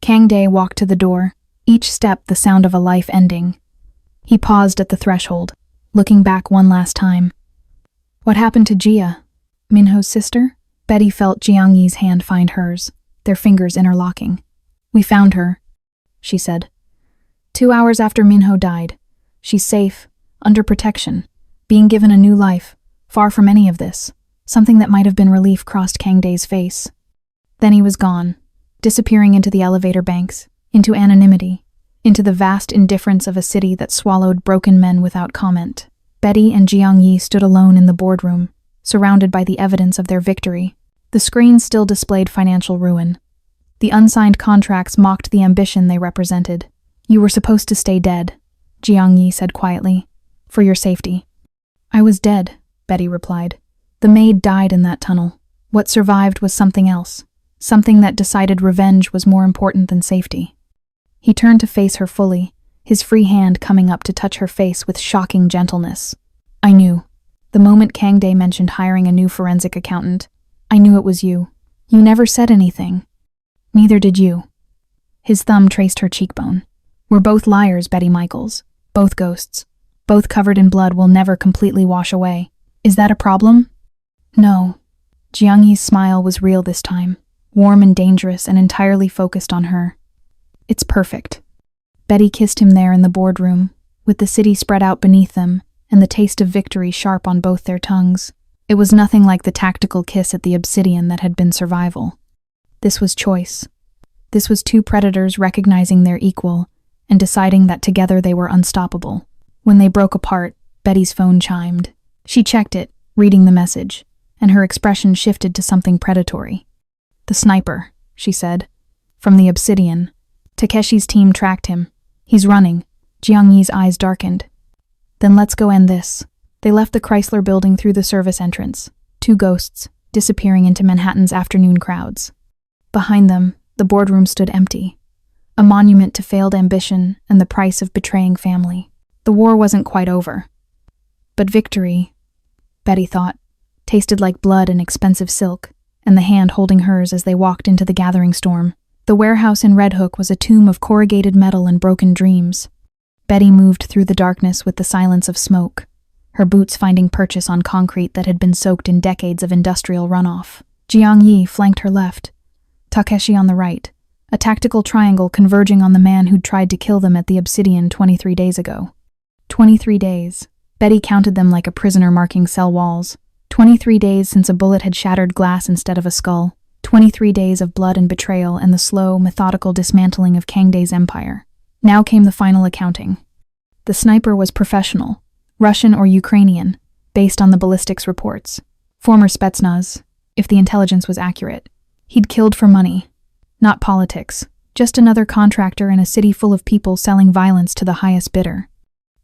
Kang Dae walked to the door, each step the sound of a life ending. He paused at the threshold, looking back one last time. What happened to Jia? Minho's sister? Betty felt Jiang Yi's hand find hers, their fingers interlocking. We found her, she said. 2 hours after Minho died. She's safe, under protection, being given a new life, far from any of this. Something that might have been relief crossed Kang Dae's face. Then he was gone, disappearing into the elevator banks, into anonymity, into the vast indifference of a city that swallowed broken men without comment. Betty and Jiang Yi stood alone in the boardroom, surrounded by the evidence of their victory. The screens still displayed financial ruin. The unsigned contracts mocked the ambition they represented. You were supposed to stay dead, Jiang Yi said quietly, for your safety. I was dead, Betty replied. The maid died in that tunnel. What survived was something else, something that decided revenge was more important than safety. He turned to face her fully, his free hand coming up to touch her face with shocking gentleness. I knew. The moment Kang Dae mentioned hiring a new forensic accountant, I knew it was you. You never said anything. Neither did you. His thumb traced her cheekbone. We're both liars, Betty Michaels. Both ghosts. Both covered in blood will never completely wash away. Is that a problem? No. Jiang Yi's smile was real this time, warm and dangerous and entirely focused on her. It's perfect. Betty kissed him there in the boardroom, with the city spread out beneath them and the taste of victory sharp on both their tongues. It was nothing like the tactical kiss at the Obsidian that had been survival. This was choice. This was two predators recognizing their equal and deciding that together they were unstoppable. When they broke apart, Betty's phone chimed. She checked it, reading the message, and her expression shifted to something predatory. The sniper, she said. From the Obsidian. Takeshi's team tracked him. He's running. Jiang Yi's eyes darkened. Then let's go end this. They left the Chrysler building through the service entrance, two ghosts, disappearing into Manhattan's afternoon crowds. Behind them, the boardroom stood empty, a monument to failed ambition and the price of betraying family. The war wasn't quite over. But victory, Betty thought, tasted like blood and expensive silk, and the hand holding hers as they walked into the gathering storm. The warehouse in Red Hook was a tomb of corrugated metal and broken dreams. Betty moved through the darkness with the silence of smoke, her boots finding purchase on concrete that had been soaked in decades of industrial runoff. Jiang Yi flanked her left, Takeshi on the right, a tactical triangle converging on the man who'd tried to kill them at the Obsidian 23 days ago. 23 days. Betty counted them like a prisoner marking cell walls. 23 days since a bullet had shattered glass instead of a skull. 23 days of blood and betrayal and the slow, methodical dismantling of Kang Dae's empire. Now came the final accounting. The sniper was professional, Russian or Ukrainian, based on the ballistics reports. Former Spetsnaz, if the intelligence was accurate. He'd killed for money, not politics, just another contractor in a city full of people selling violence to the highest bidder.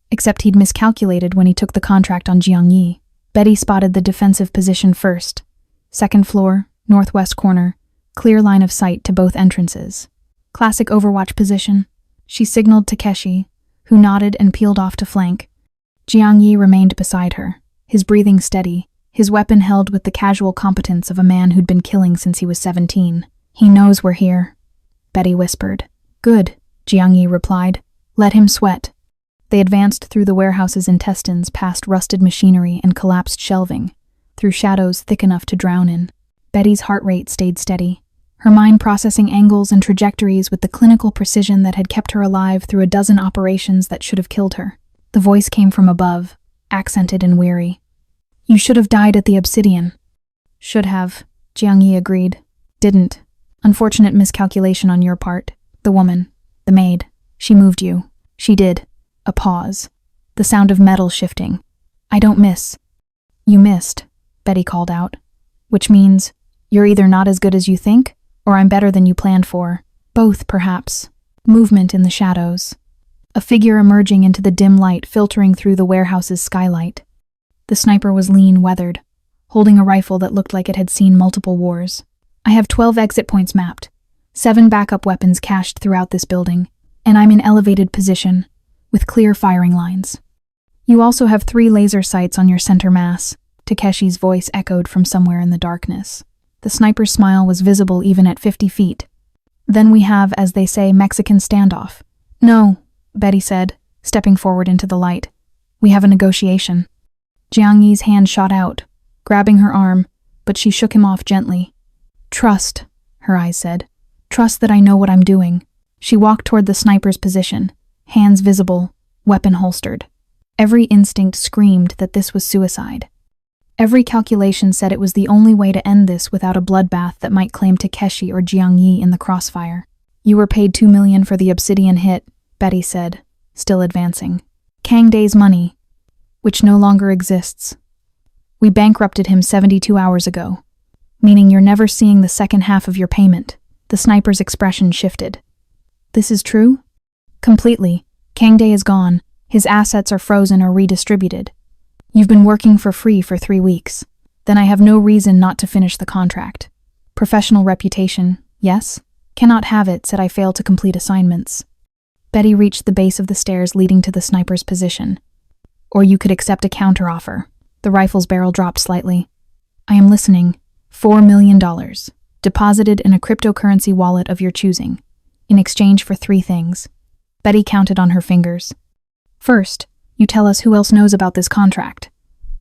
Except he'd miscalculated when he took the contract on Jiang Yi. Betty spotted the defensive position first. Second floor, northwest corner, clear line of sight to both entrances. Classic Overwatch position. She signaled Takeshi, who nodded and peeled off to flank. Jiang Yi remained beside her, his breathing steady, his weapon held with the casual competence of a man who'd been killing since he was 17. He knows we're here, Betty whispered. Good, Jiang Yi replied. Let him sweat. They advanced through the warehouse's intestines past rusted machinery and collapsed shelving, through shadows thick enough to drown in. Betty's heart rate stayed steady, her mind processing angles and trajectories with the clinical precision that had kept her alive through a dozen operations that should have killed her. The voice came from above, accented and weary. You should have died at the Obsidian. Should have, Jiang Yi agreed. Didn't. Unfortunate miscalculation on your part. The woman. The maid. She moved you. She did. A pause. The sound of metal shifting. I don't miss. You missed, Betty called out. Which means, you're either not as good as you think, or I'm better than you planned for. Both, perhaps. Movement in the shadows. A figure emerging into the dim light filtering through the warehouse's skylight. The sniper was lean, weathered, holding a rifle that looked like it had seen multiple wars. I have 12 exit points mapped, 7 backup weapons cached throughout this building, and I'm in elevated position, with clear firing lines. You also have 3 laser sights on your center mass, Takeshi's voice echoed from somewhere in the darkness. The sniper's smile was visible even at 50 feet. Then we have, as they say, Mexican standoff. No, Betty said, stepping forward into the light. We have a negotiation. Jiang Yi's hand shot out, grabbing her arm, but she shook him off gently. Trust, her eyes said. Trust that I know what I'm doing. She walked toward the sniper's position, hands visible, weapon holstered. Every instinct screamed that this was suicide. Every calculation said it was the only way to end this without a bloodbath that might claim Takeshi or Jiang Yi in the crossfire. You were paid $2 million for the obsidian hit, Betty said, still advancing. Kang Dae's money, which no longer exists. We bankrupted him 72 hours ago, meaning you're never seeing the second half of your payment. The sniper's expression shifted. This is true? Completely. Kang Dae is gone. His assets are frozen or redistributed. You've been working for free for 3 weeks. Then I have no reason not to finish the contract. Professional reputation, yes? Cannot have it, said I fail to complete assignments. Betty reached the base of the stairs leading to the sniper's position. Or you could accept a counteroffer. The rifle's barrel dropped slightly. I am listening. $4 million. Deposited in a cryptocurrency wallet of your choosing. In exchange for 3 things. Betty counted on her fingers. First, you tell us who else knows about this contract.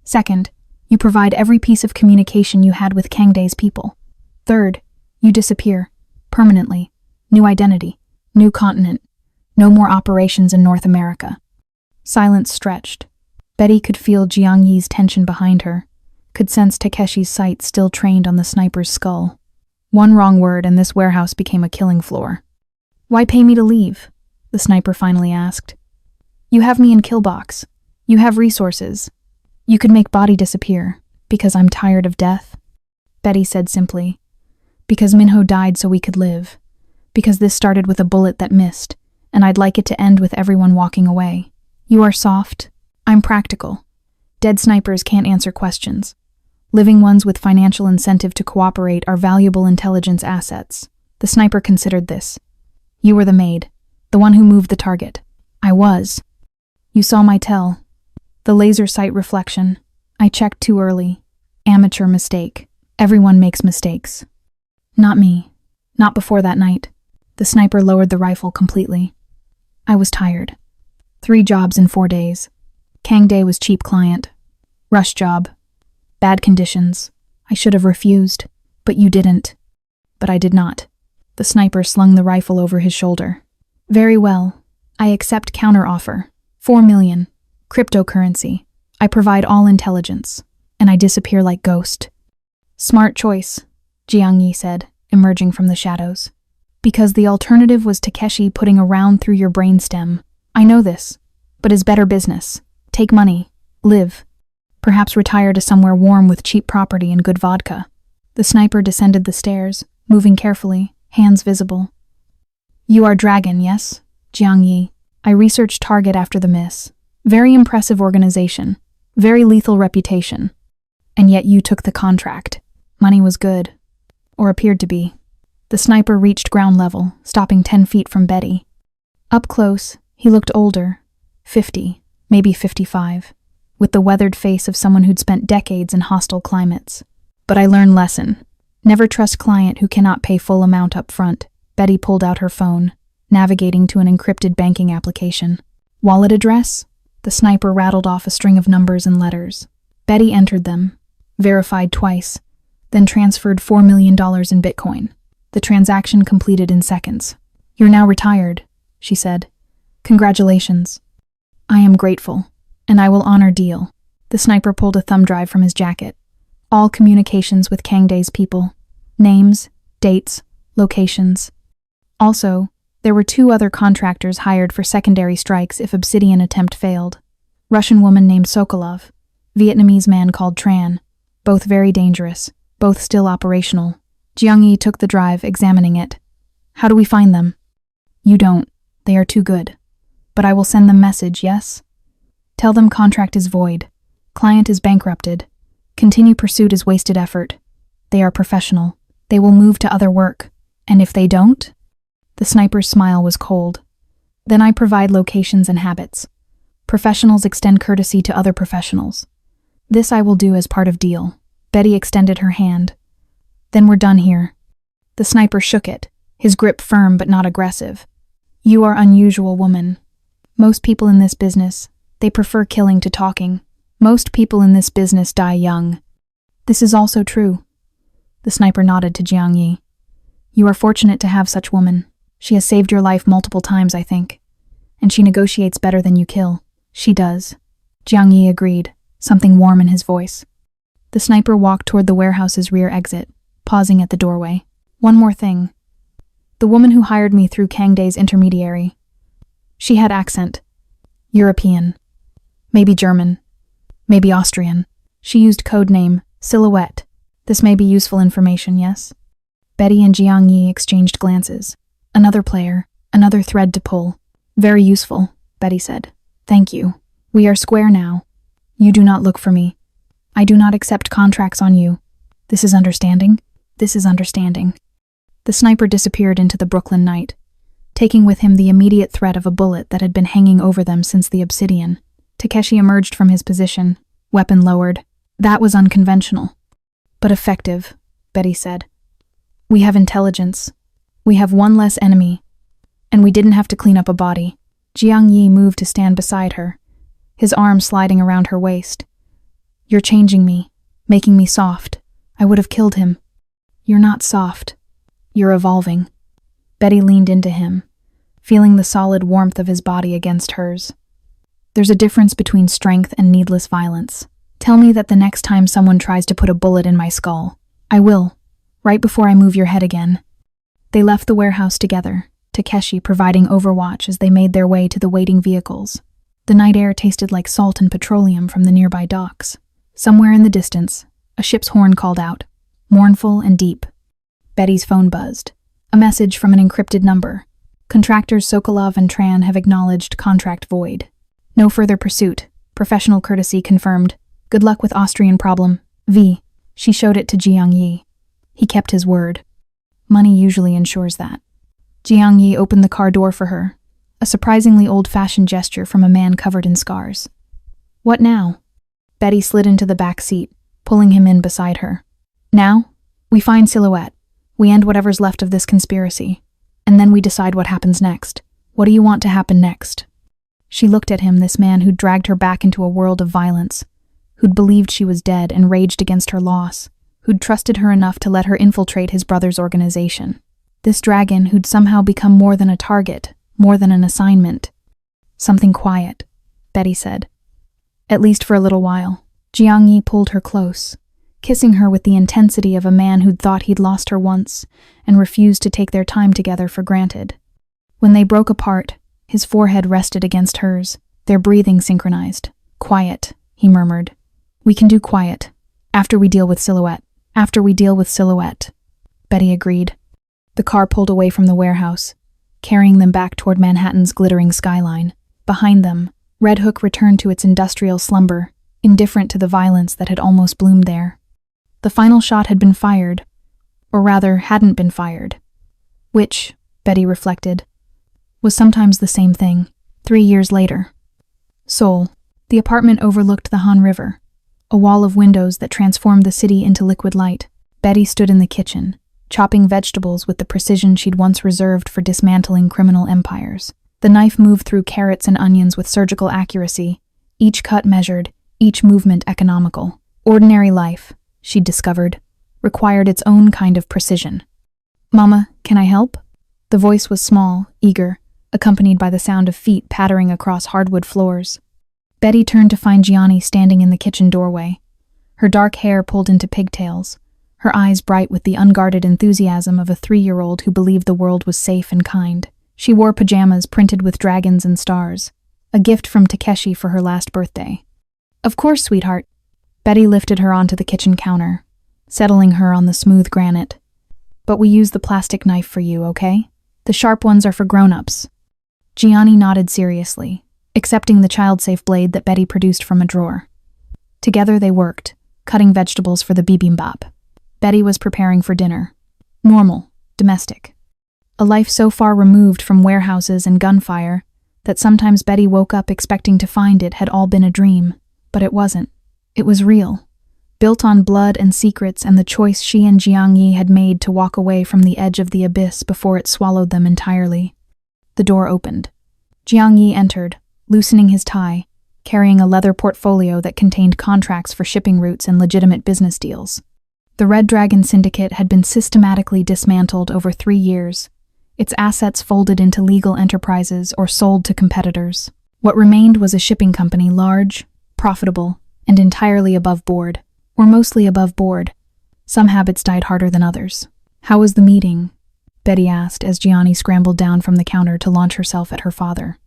Second, you provide every piece of communication you had with Kang Dae's people. Third, you disappear. Permanently. New identity. New continent. No more operations in North America. Silence stretched. Betty could feel Jiang Yi's tension behind her, could sense Takeshi's sight still trained on the sniper's skull. One wrong word and this warehouse became a killing floor. Why pay me to leave? The sniper finally asked. You have me in Killbox. You have resources. You could make body disappear, because I'm tired of death. Betty said simply. Because Minho died so we could live. Because this started with a bullet that missed, and I'd like it to end with everyone walking away. You are soft. I'm practical. Dead snipers can't answer questions. Living ones with financial incentive to cooperate are valuable intelligence assets. The sniper considered this. You were the maid, the one who moved the target. I was. You saw my tell. The laser sight reflection. I checked too early. Amateur mistake. Everyone makes mistakes. Not me. Not before that night. The sniper lowered the rifle completely. I was tired. 3 jobs in 4 days. Kang Dae was cheap client. Rush job. Bad conditions. I should have refused, but you didn't. But I did not. The sniper slung the rifle over his shoulder. Very well. I accept counteroffer. 4 million. Cryptocurrency. I provide all intelligence. And I disappear like ghost. Smart choice, Jiang Yi said, emerging from the shadows. Because the alternative was Takeshi putting a round through your brainstem. I know this, but is better business. Take money. Live. Perhaps retire to somewhere warm with cheap property and good vodka. The sniper descended the stairs, moving carefully, hands visible. You are Dragon, yes? Jiang Yi. I researched Target after the miss. Very impressive organization. Very lethal reputation. And yet you took the contract. Money was good. Or appeared to be. The sniper reached ground level, stopping 10 feet from Betty. Up close, he looked older. 50, maybe 55. With the weathered face of someone who'd spent decades in hostile climates. But I learned lesson. Never trust client who cannot pay full amount up front. Betty pulled out her phone, navigating to an encrypted banking application. Wallet address? The sniper rattled off a string of numbers and letters. Betty entered them, verified twice, then transferred $4 million in Bitcoin. The transaction completed in seconds. You're now retired, she said. Congratulations. I am grateful, and I will honor deal. The sniper pulled a thumb drive from his jacket. All communications with Kang Dae's people. Names, dates, locations. Also, there were 2 other contractors hired for secondary strikes if Obsidian attempt failed. Russian woman named Sokolov, Vietnamese man called Tran. Both very dangerous, both still operational. Jiang Yi took the drive, examining it. How do we find them? You don't. They are too good. But I will send them message, yes? Tell them contract is void. Client is bankrupted. Continue pursuit is wasted effort. They are professional. They will move to other work. And if they don't? The sniper's smile was cold. Then I provide locations and habits. Professionals extend courtesy to other professionals. This I will do as part of deal. Betty extended her hand. Then we're done here. The sniper shook it, his grip firm but not aggressive. You are unusual, woman. Most people in this business, they prefer killing to talking. Most people in this business die young. This is also true, The sniper nodded to Jiang Yi. You are fortunate to have such woman. She has saved your life multiple times, I think. And she negotiates better than you kill. She does. Jiang Yi agreed, something warm in his voice. The sniper walked toward the warehouse's rear exit, pausing at the doorway. One more thing. The woman who hired me through Kangday's intermediary. She had accent. European. Maybe German. Maybe Austrian. She used code name Silhouette. This may be useful information, yes? Betty and Jiang Yi exchanged glances. Another player, another thread to pull. Very useful, Betty said. Thank you. We are square now. You do not look for me. I do not accept contracts on you. This is understanding? This is understanding. The sniper disappeared into the Brooklyn night, taking with him the immediate threat of a bullet that had been hanging over them since the obsidian. Takeshi emerged from his position, weapon lowered. That was unconventional. But effective, Betty said. We have intelligence. We have one less enemy. And we didn't have to clean up a body. Jiang Yi moved to stand beside her, his arm sliding around her waist. You're changing me, making me soft. I would have killed him. You're not soft. You're evolving. Betty leaned into him, feeling the solid warmth of his body against hers. There's a difference between strength and needless violence. Tell me that the next time someone tries to put a bullet in my skull, I will, right before I move your head again. They left the warehouse together, Takeshi providing overwatch as they made their way to the waiting vehicles. The night air tasted like salt and petroleum from the nearby docks. Somewhere in the distance, a ship's horn called out, mournful and deep. Betty's phone buzzed. A message from an encrypted number. Contractors Sokolov and Tran have acknowledged contract void. No further pursuit. Professional courtesy confirmed. Good luck with Austrian problem. V. She showed it to Jiang Yi. He kept his word. Money usually ensures that. Jiang Yi opened the car door for her, a surprisingly old-fashioned gesture from a man covered in scars. What now? Betty slid into the back seat, pulling him in beside her. Now, we find Silhouette. We end whatever's left of this conspiracy. And then we decide what happens next. What do you want to happen next? She looked at him, this man who'd dragged her back into a world of violence, who'd believed she was dead and raged against her loss, who'd trusted her enough to let her infiltrate his brother's organization. This dragon who'd somehow become more than a target, more than an assignment. Something quiet, Betty said. At least for a little while. Jiang Yi pulled her close, kissing her with the intensity of a man who'd thought he'd lost her once and refused to take their time together for granted. When they broke apart, his forehead rested against hers, their breathing synchronized. Quiet, he murmured. We can do quiet. After we deal with Silhouette. After we deal with Silhouette. Betty agreed. The car pulled away from the warehouse, carrying them back toward Manhattan's glittering skyline. Behind them, Red Hook returned to its industrial slumber, indifferent to the violence that had almost bloomed there. The final shot had been fired, or rather hadn't been fired, which, Betty reflected, was sometimes the same thing. 3 years later. Seoul. The apartment overlooked the Han River, a wall of windows that transformed the city into liquid light. Betty stood in the kitchen, chopping vegetables with the precision she'd once reserved for dismantling criminal empires. The knife moved through carrots and onions with surgical accuracy, each cut measured, each movement economical. Ordinary life, she'd discovered, required its own kind of precision. Mama, can I help? The voice was small, eager, accompanied by the sound of feet pattering across hardwood floors. Betty turned to find Gianni standing in the kitchen doorway, her dark hair pulled into pigtails, her eyes bright with the unguarded enthusiasm of a 3-year-old who believed the world was safe and kind. She wore pajamas printed with dragons and stars, a gift from Takeshi for her last birthday. Of course, sweetheart. Betty lifted her onto the kitchen counter, settling her on the smooth granite. But we use the plastic knife for you, okay? The sharp ones are for grown-ups. Gianni nodded seriously, accepting the child-safe blade that Betty produced from a drawer. Together they worked, cutting vegetables for the bibimbap. Betty was preparing for dinner. Normal, domestic. A life so far removed from warehouses and gunfire that sometimes Betty woke up expecting to find it had all been a dream. But it wasn't. It was real, built on blood and secrets and the choice she and Jiang Yi had made to walk away from the edge of the abyss before it swallowed them entirely. The door opened. Jiang Yi entered, loosening his tie, carrying a leather portfolio that contained contracts for shipping routes and legitimate business deals. The Red Dragon Syndicate had been systematically dismantled over 3 years, its assets folded into legal enterprises or sold to competitors. What remained was a shipping company, large, profitable, and entirely above board, or mostly above board. Some habits died harder than others. "How was the meeting?" Betty asked as Gianni scrambled down from the counter to launch herself at her father.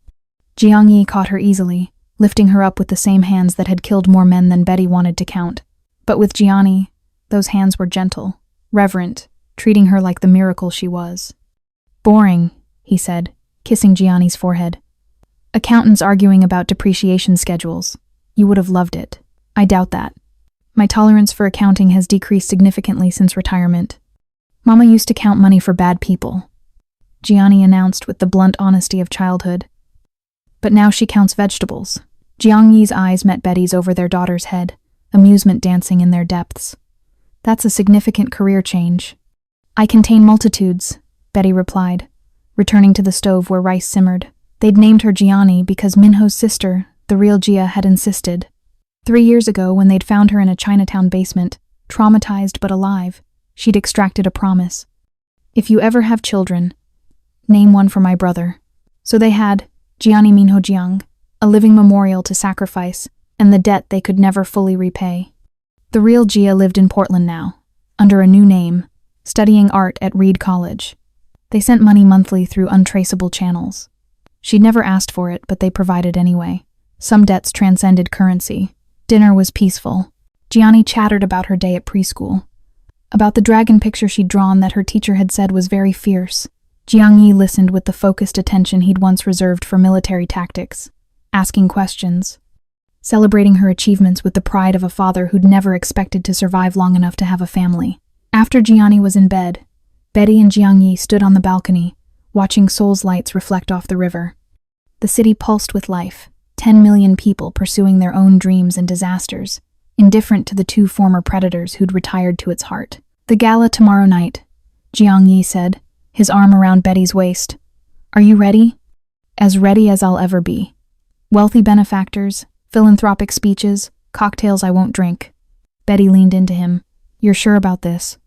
Jiang Yi caught her easily, lifting her up with the same hands that had killed more men than Betty wanted to count. But with Gianni, those hands were gentle, reverent, treating her like the miracle she was. "Boring," he said, kissing Gianni's forehead. "Accountants arguing about depreciation schedules. You would have loved it. I doubt that. My tolerance for accounting has decreased significantly since retirement. Mama used to count money for bad people," Gianni announced with the blunt honesty of childhood. "But now she counts vegetables." Jiang Yi's eyes met Betty's over their daughter's head, amusement dancing in their depths. "That's a significant career change." "I contain multitudes," Betty replied, returning to the stove where rice simmered. They'd named her Gianni because Minho's sister, the real Gia, had insisted. 3 years ago, when they'd found her in a Chinatown basement, traumatized but alive, she'd extracted a promise. "If you ever have children, name one for my brother." So they had Gianni Minho Jiang, a living memorial to sacrifice, and the debt they could never fully repay. The real Gia lived in Portland now, under a new name, studying art at Reed College. They sent money monthly through untraceable channels. She'd never asked for it, but they provided anyway. Some debts transcended currency. Dinner was peaceful. Gianni chattered about her day at preschool, about the dragon picture she'd drawn that her teacher had said was very fierce. Jiang Yi listened with the focused attention he'd once reserved for military tactics, asking questions, celebrating her achievements with the pride of a father who'd never expected to survive long enough to have a family. After Gianni was in bed, Betty and Jiang Yi stood on the balcony, watching Seoul's lights reflect off the river. The city pulsed with life, 10 million people pursuing their own dreams and disasters, indifferent to the 2 former predators who'd retired to its heart. "The gala tomorrow night," Jiang Yi said, his arm around Betty's waist. "Are you ready?" "As ready as I'll ever be. Wealthy benefactors, philanthropic speeches, cocktails I won't drink." Betty leaned into him. "You're sure about this?"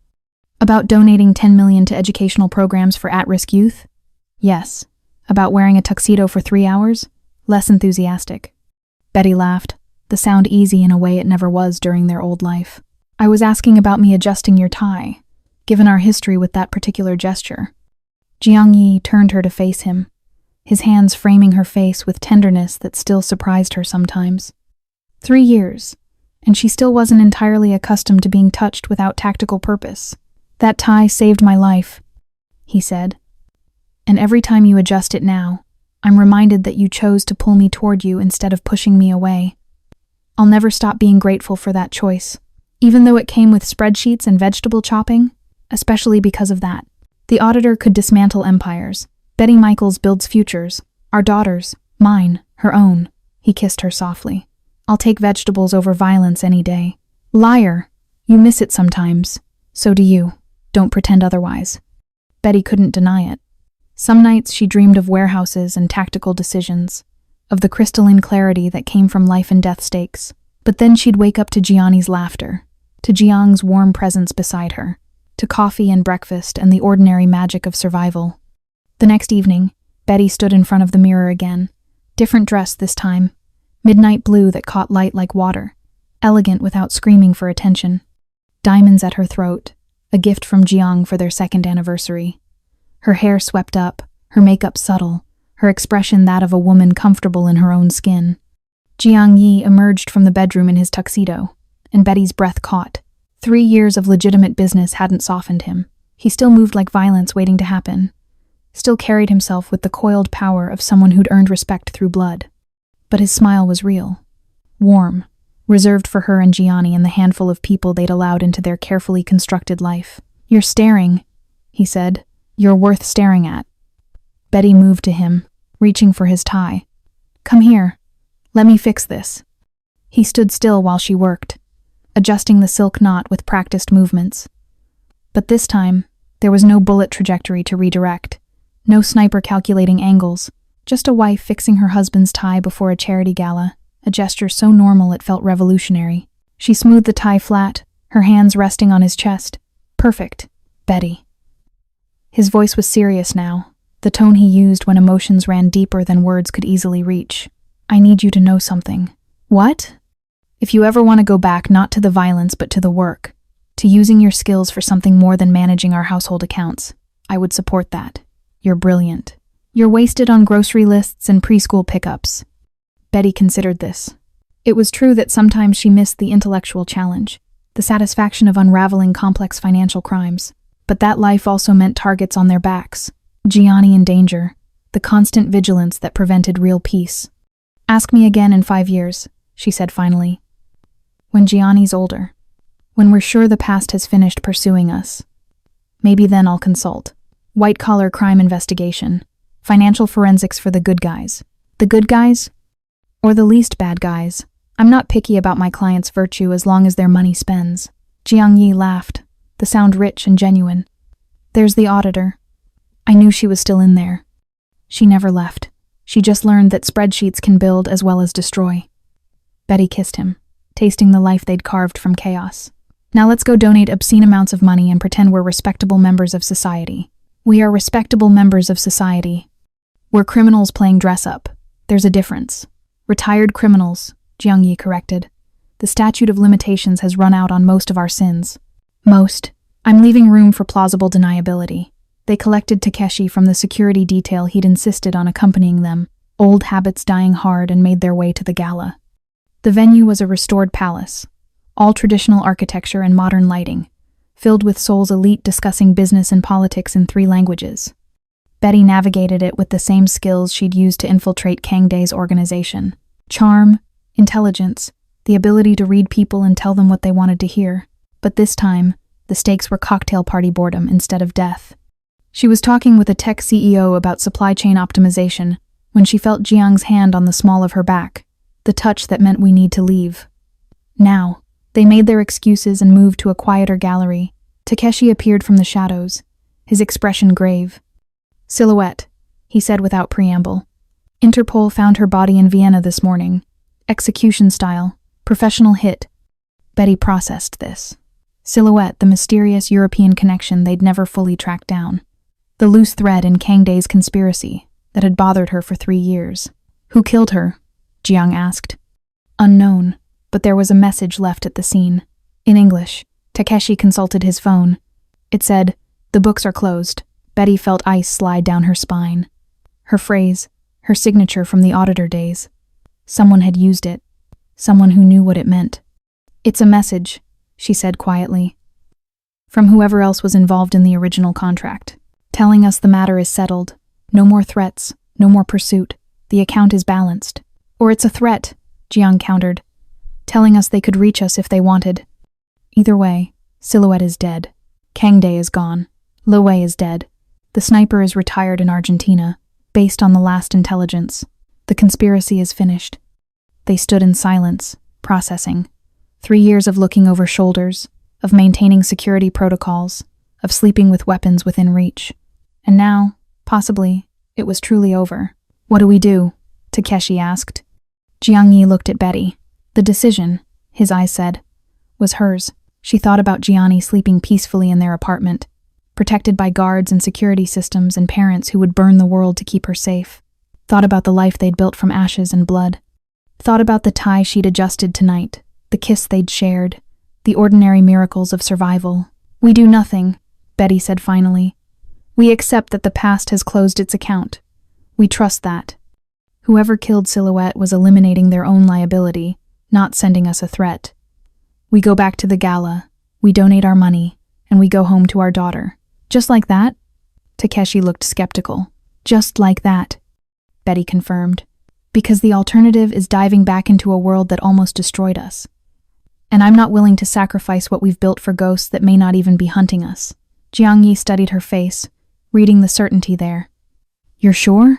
"About donating 10 million to educational programs for at-risk youth?" "Yes." "About wearing a tuxedo for 3 hours?" Less enthusiastic. Betty laughed, the sound easy in a way it never was during their old life. "I was asking about me adjusting your tie, given our history with that particular gesture." Jiang Yi turned her to face him, his hands framing her face with tenderness that still surprised her sometimes. 3 years, and she still wasn't entirely accustomed to being touched without tactical purpose. "That tie saved my life," he said. "And every time you adjust it now, I'm reminded that you chose to pull me toward you instead of pushing me away. I'll never stop being grateful for that choice, even though it came with spreadsheets and vegetable chopping, especially because of that. The auditor could dismantle empires. Betty Michaels builds futures. Our daughters, mine, her own." He kissed her softly. "I'll take vegetables over violence any day." "Liar! You miss it sometimes. So do you. Don't pretend otherwise." Betty couldn't deny it. Some nights she dreamed of warehouses and tactical decisions, of the crystalline clarity that came from life and death stakes. But then she'd wake up to Gianni's laughter, to Jiang's warm presence beside her, to coffee and breakfast and the ordinary magic of survival. The next evening, Betty stood in front of the mirror again, different dress this time, midnight blue that caught light like water, elegant without screaming for attention. Diamonds at her throat, a gift from Jiang for their 2nd anniversary. Her hair swept up, her makeup subtle, her expression that of a woman comfortable in her own skin. Jiang Yi emerged from the bedroom in his tuxedo, and Betty's breath caught. 3 years of legitimate business hadn't softened him. He still moved like violence waiting to happen, still carried himself with the coiled power of someone who'd earned respect through blood. But his smile was real, warm, reserved for her and Gianni and the handful of people they'd allowed into their carefully constructed life. "You're staring," he said. "You're worth staring at." Betty moved to him, reaching for his tie. "Come here. Let me fix this." He stood still while she worked, adjusting the silk knot with practiced movements. But this time, there was no bullet trajectory to redirect, no sniper calculating angles, just a wife fixing her husband's tie before a charity gala, a gesture so normal it felt revolutionary. She smoothed the tie flat, her hands resting on his chest. Perfect, Betty. His voice was serious now, the tone he used when emotions ran deeper than words could easily reach. I need you to know something. What? If you ever want to go back not to the violence but to the work, to using your skills for something more than managing our household accounts, I would support that. You're brilliant. You're wasted on grocery lists and preschool pickups. Betty considered this. It was true that sometimes she missed the intellectual challenge, the satisfaction of unraveling complex financial crimes. But that life also meant targets on their backs, Gianni in danger, the constant vigilance that prevented real peace. Ask me again in 5 years, she said finally. When Gianni's older. When we're sure the past has finished pursuing us. Maybe then I'll consult. White-collar crime investigation. Financial forensics for the good guys. The good guys? Or the least bad guys. I'm not picky about my client's virtue as long as their money spends. Jiang Yi laughed, the sound rich and genuine. There's the auditor. I knew she was still in there. She never left. She just learned that spreadsheets can build as well as destroy. Betty kissed him, tasting the life they'd carved from chaos. Now let's go donate obscene amounts of money and pretend we're respectable members of society. We are respectable members of society. We're criminals playing dress-up. There's a difference. Retired criminals, Jiang Yi corrected. The statute of limitations has run out on most of our sins. Most. I'm leaving room for plausible deniability. They collected Takeshi from the security detail he'd insisted on accompanying them, old habits dying hard, and made their way to the gala. The venue was a restored palace, all traditional architecture and modern lighting, filled with Seoul's elite discussing business and politics in 3 languages. Betty navigated it with the same skills she'd used to infiltrate Kang Dae's organization. Charm, intelligence, the ability to read people and tell them what they wanted to hear. But this time, the stakes were cocktail party boredom instead of death. She was talking with a tech CEO about supply chain optimization when she felt Jiang's hand on the small of her back, the touch that meant we need to leave. Now, they made their excuses and moved to a quieter gallery. Takeshi appeared from the shadows, his expression grave. Silhouette, he said without preamble. Interpol found her body in Vienna this morning. Execution style, professional hit. Betty processed this. Silhouette, the mysterious European connection they'd never fully tracked down. The loose thread in Kang Dae's conspiracy that had bothered her for 3 years. Who killed her? Jiang asked. Unknown, but there was a message left at the scene. In English, Takeshi consulted his phone. It said, "The books are closed." Betty felt ice slide down her spine. Her phrase, her signature from the auditor days. Someone had used it. Someone who knew what it meant. It's a message, she said quietly. From whoever else was involved in the original contract. Telling us the matter is settled. No more threats. No more pursuit. The account is balanced. Or it's a threat, Jiang countered. Telling us they could reach us if they wanted. Either way, Silhouette is dead. Kang Dae is gone. Lo Wei is dead. The sniper is retired in Argentina, based on the last intelligence. The conspiracy is finished. They stood in silence, processing. 3 years of looking over shoulders, of maintaining security protocols, of sleeping with weapons within reach. And now, possibly, it was truly over. What do we do? Takeshi asked. Jiang Yi looked at Betty. The decision, his eyes said, was hers. She thought about Gianni sleeping peacefully in their apartment, protected by guards and security systems and parents who would burn the world to keep her safe. Thought about the life they'd built from ashes and blood. Thought about the tie she'd adjusted tonight, the kiss they'd shared, the ordinary miracles of survival. We do nothing, Betty said finally. We accept that the past has closed its account. We trust that. Whoever killed Silhouette was eliminating their own liability, not sending us a threat. We go back to the gala, we donate our money, and we go home to our daughter. Just like that? Takeshi looked skeptical. Just like that, Betty confirmed. Because the alternative is diving back into a world that almost destroyed us. And I'm not willing to sacrifice what we've built for ghosts that may not even be hunting us. Jiang Yi studied her face, reading the certainty there. You're sure?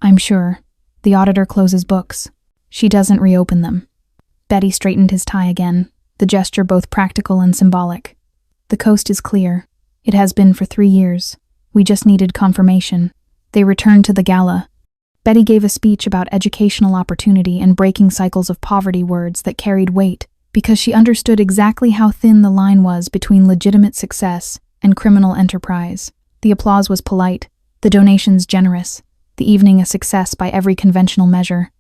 I'm sure. The auditor closes books. She doesn't reopen them. Betty straightened his tie again, the gesture both practical and symbolic. The coast is clear. It has been for 3 years. We just needed confirmation. They returned to the gala. Betty gave a speech about educational opportunity and breaking cycles of poverty, words that carried weight, because she understood exactly how thin the line was between legitimate success and criminal enterprise. The applause was polite, the donations generous, the evening a success by every conventional measure.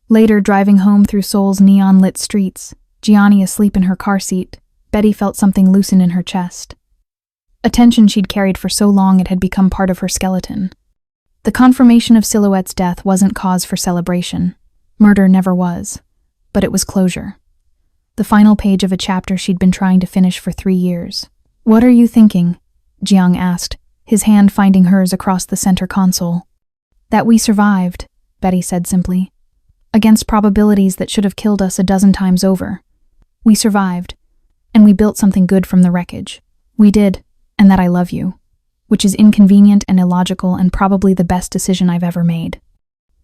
Later, driving home through Seoul's neon-lit streets, Gianni asleep in her car seat, Betty felt something loosen in her chest. A tension she'd carried for so long it had become part of her skeleton. The confirmation of Silhouette's death wasn't cause for celebration. Murder never was. But it was closure. The final page of a chapter she'd been trying to finish for 3 years. "What are you thinking?" Jiang asked, his hand finding hers across the center console. "That we survived," Betty said simply. "Against probabilities that should have killed us a dozen times over. We survived, and we built something good from the wreckage. We did, and that I love you, which is inconvenient and illogical and probably the best decision I've ever made."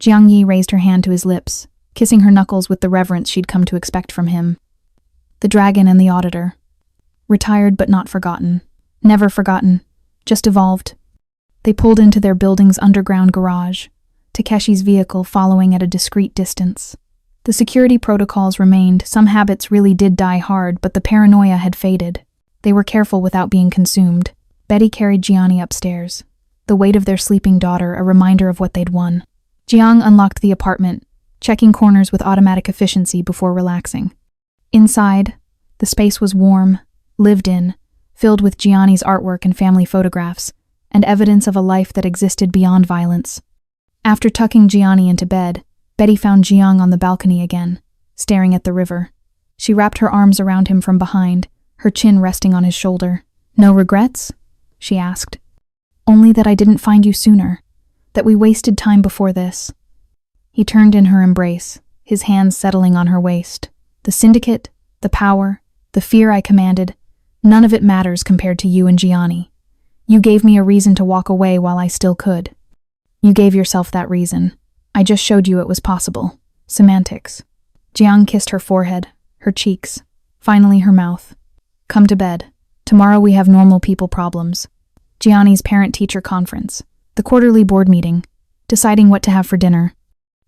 Jiang Yi raised her hand to his lips, kissing her knuckles with the reverence she'd come to expect from him. The dragon and the auditor. Retired but not forgotten. Never forgotten. Just evolved. They pulled into their building's underground garage, Takeshi's vehicle following at a discreet distance. The security protocols remained, some habits really did die hard, but the paranoia had faded. They were careful without being consumed. Betty carried Gianni upstairs, the weight of their sleeping daughter a reminder of what they'd won. Jiang unlocked the apartment, checking corners with automatic efficiency before relaxing. Inside, the space was warm, lived in, filled with Gianni's artwork and family photographs, and evidence of a life that existed beyond violence. After tucking Gianni into bed, Betty found Jiang on the balcony again, staring at the river. She wrapped her arms around him from behind, her chin resting on his shoulder. "No regrets?" she asked. "Only that I didn't find you sooner, that we wasted time before this." He turned in her embrace, his hands settling on her waist. "The syndicate, the power, the fear I commanded, none of it matters compared to you and Gianni. You gave me a reason to walk away while I still could. You gave yourself that reason. I just showed you it was possible. Semantics." Jiang kissed her forehead, her cheeks, finally her mouth. "Come to bed. Tomorrow we have normal people problems." Gianni's parent-teacher conference, the quarterly board meeting, deciding what to have for dinner.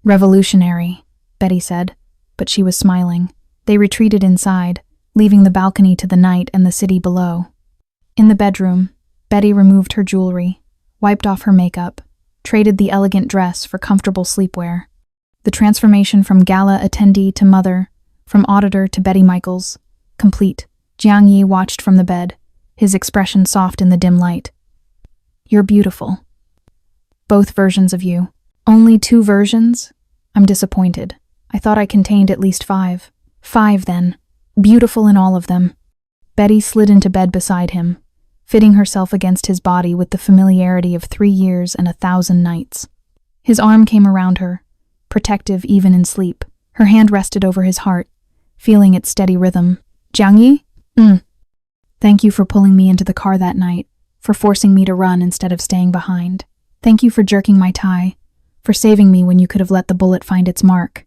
"Revolutionary," Betty said, but she was smiling. They retreated inside, leaving the balcony to the night and the city below. In the bedroom, Betty removed her jewelry, wiped off her makeup, traded the elegant dress for comfortable sleepwear. The transformation from gala attendee to mother, from auditor to Betty Michaels, complete. Jiang Yi watched from the bed, his expression soft in the dim light. "You're beautiful. Both versions of you. Only 2 versions? I'm disappointed. I thought I contained at least 5. 5, then. Beautiful in all of them." Betty slid into bed beside him, fitting herself against his body with the familiarity of 3 years and 1,000 nights. His arm came around her, protective even in sleep. Her hand rested over his heart, feeling its steady rhythm. "Jiang Yi? Thank you for pulling me into the car that night, for forcing me to run instead of staying behind. Thank you for jerking my tie, for saving me when you could have let the bullet find its mark."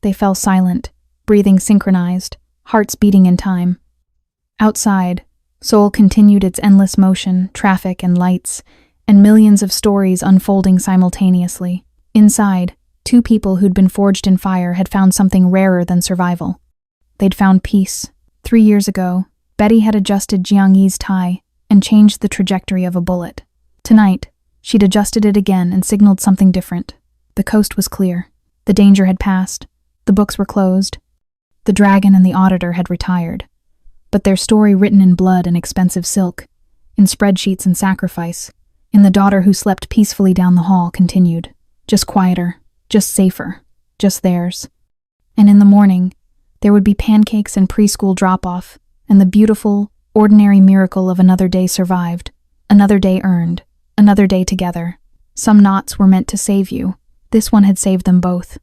They fell silent, breathing synchronized, hearts beating in time. Outside, Seoul continued its endless motion, traffic and lights, and millions of stories unfolding simultaneously. Inside, 2 people who'd been forged in fire had found something rarer than survival. They'd found peace. 3 years ago, Betty had adjusted Jiang Yi's tie and changed the trajectory of a bullet. Tonight, she'd adjusted it again and signaled something different. The coast was clear. The danger had passed. The books were closed. The dragon and the auditor had retired. But their story written in blood and expensive silk, in spreadsheets and sacrifice, in the daughter who slept peacefully down the hall continued. Just quieter, just safer, just theirs. And in the morning, there would be pancakes and preschool drop-off, and the beautiful, ordinary miracle of another day survived, another day earned, another day together. Some knots were meant to save you. This one had saved them both.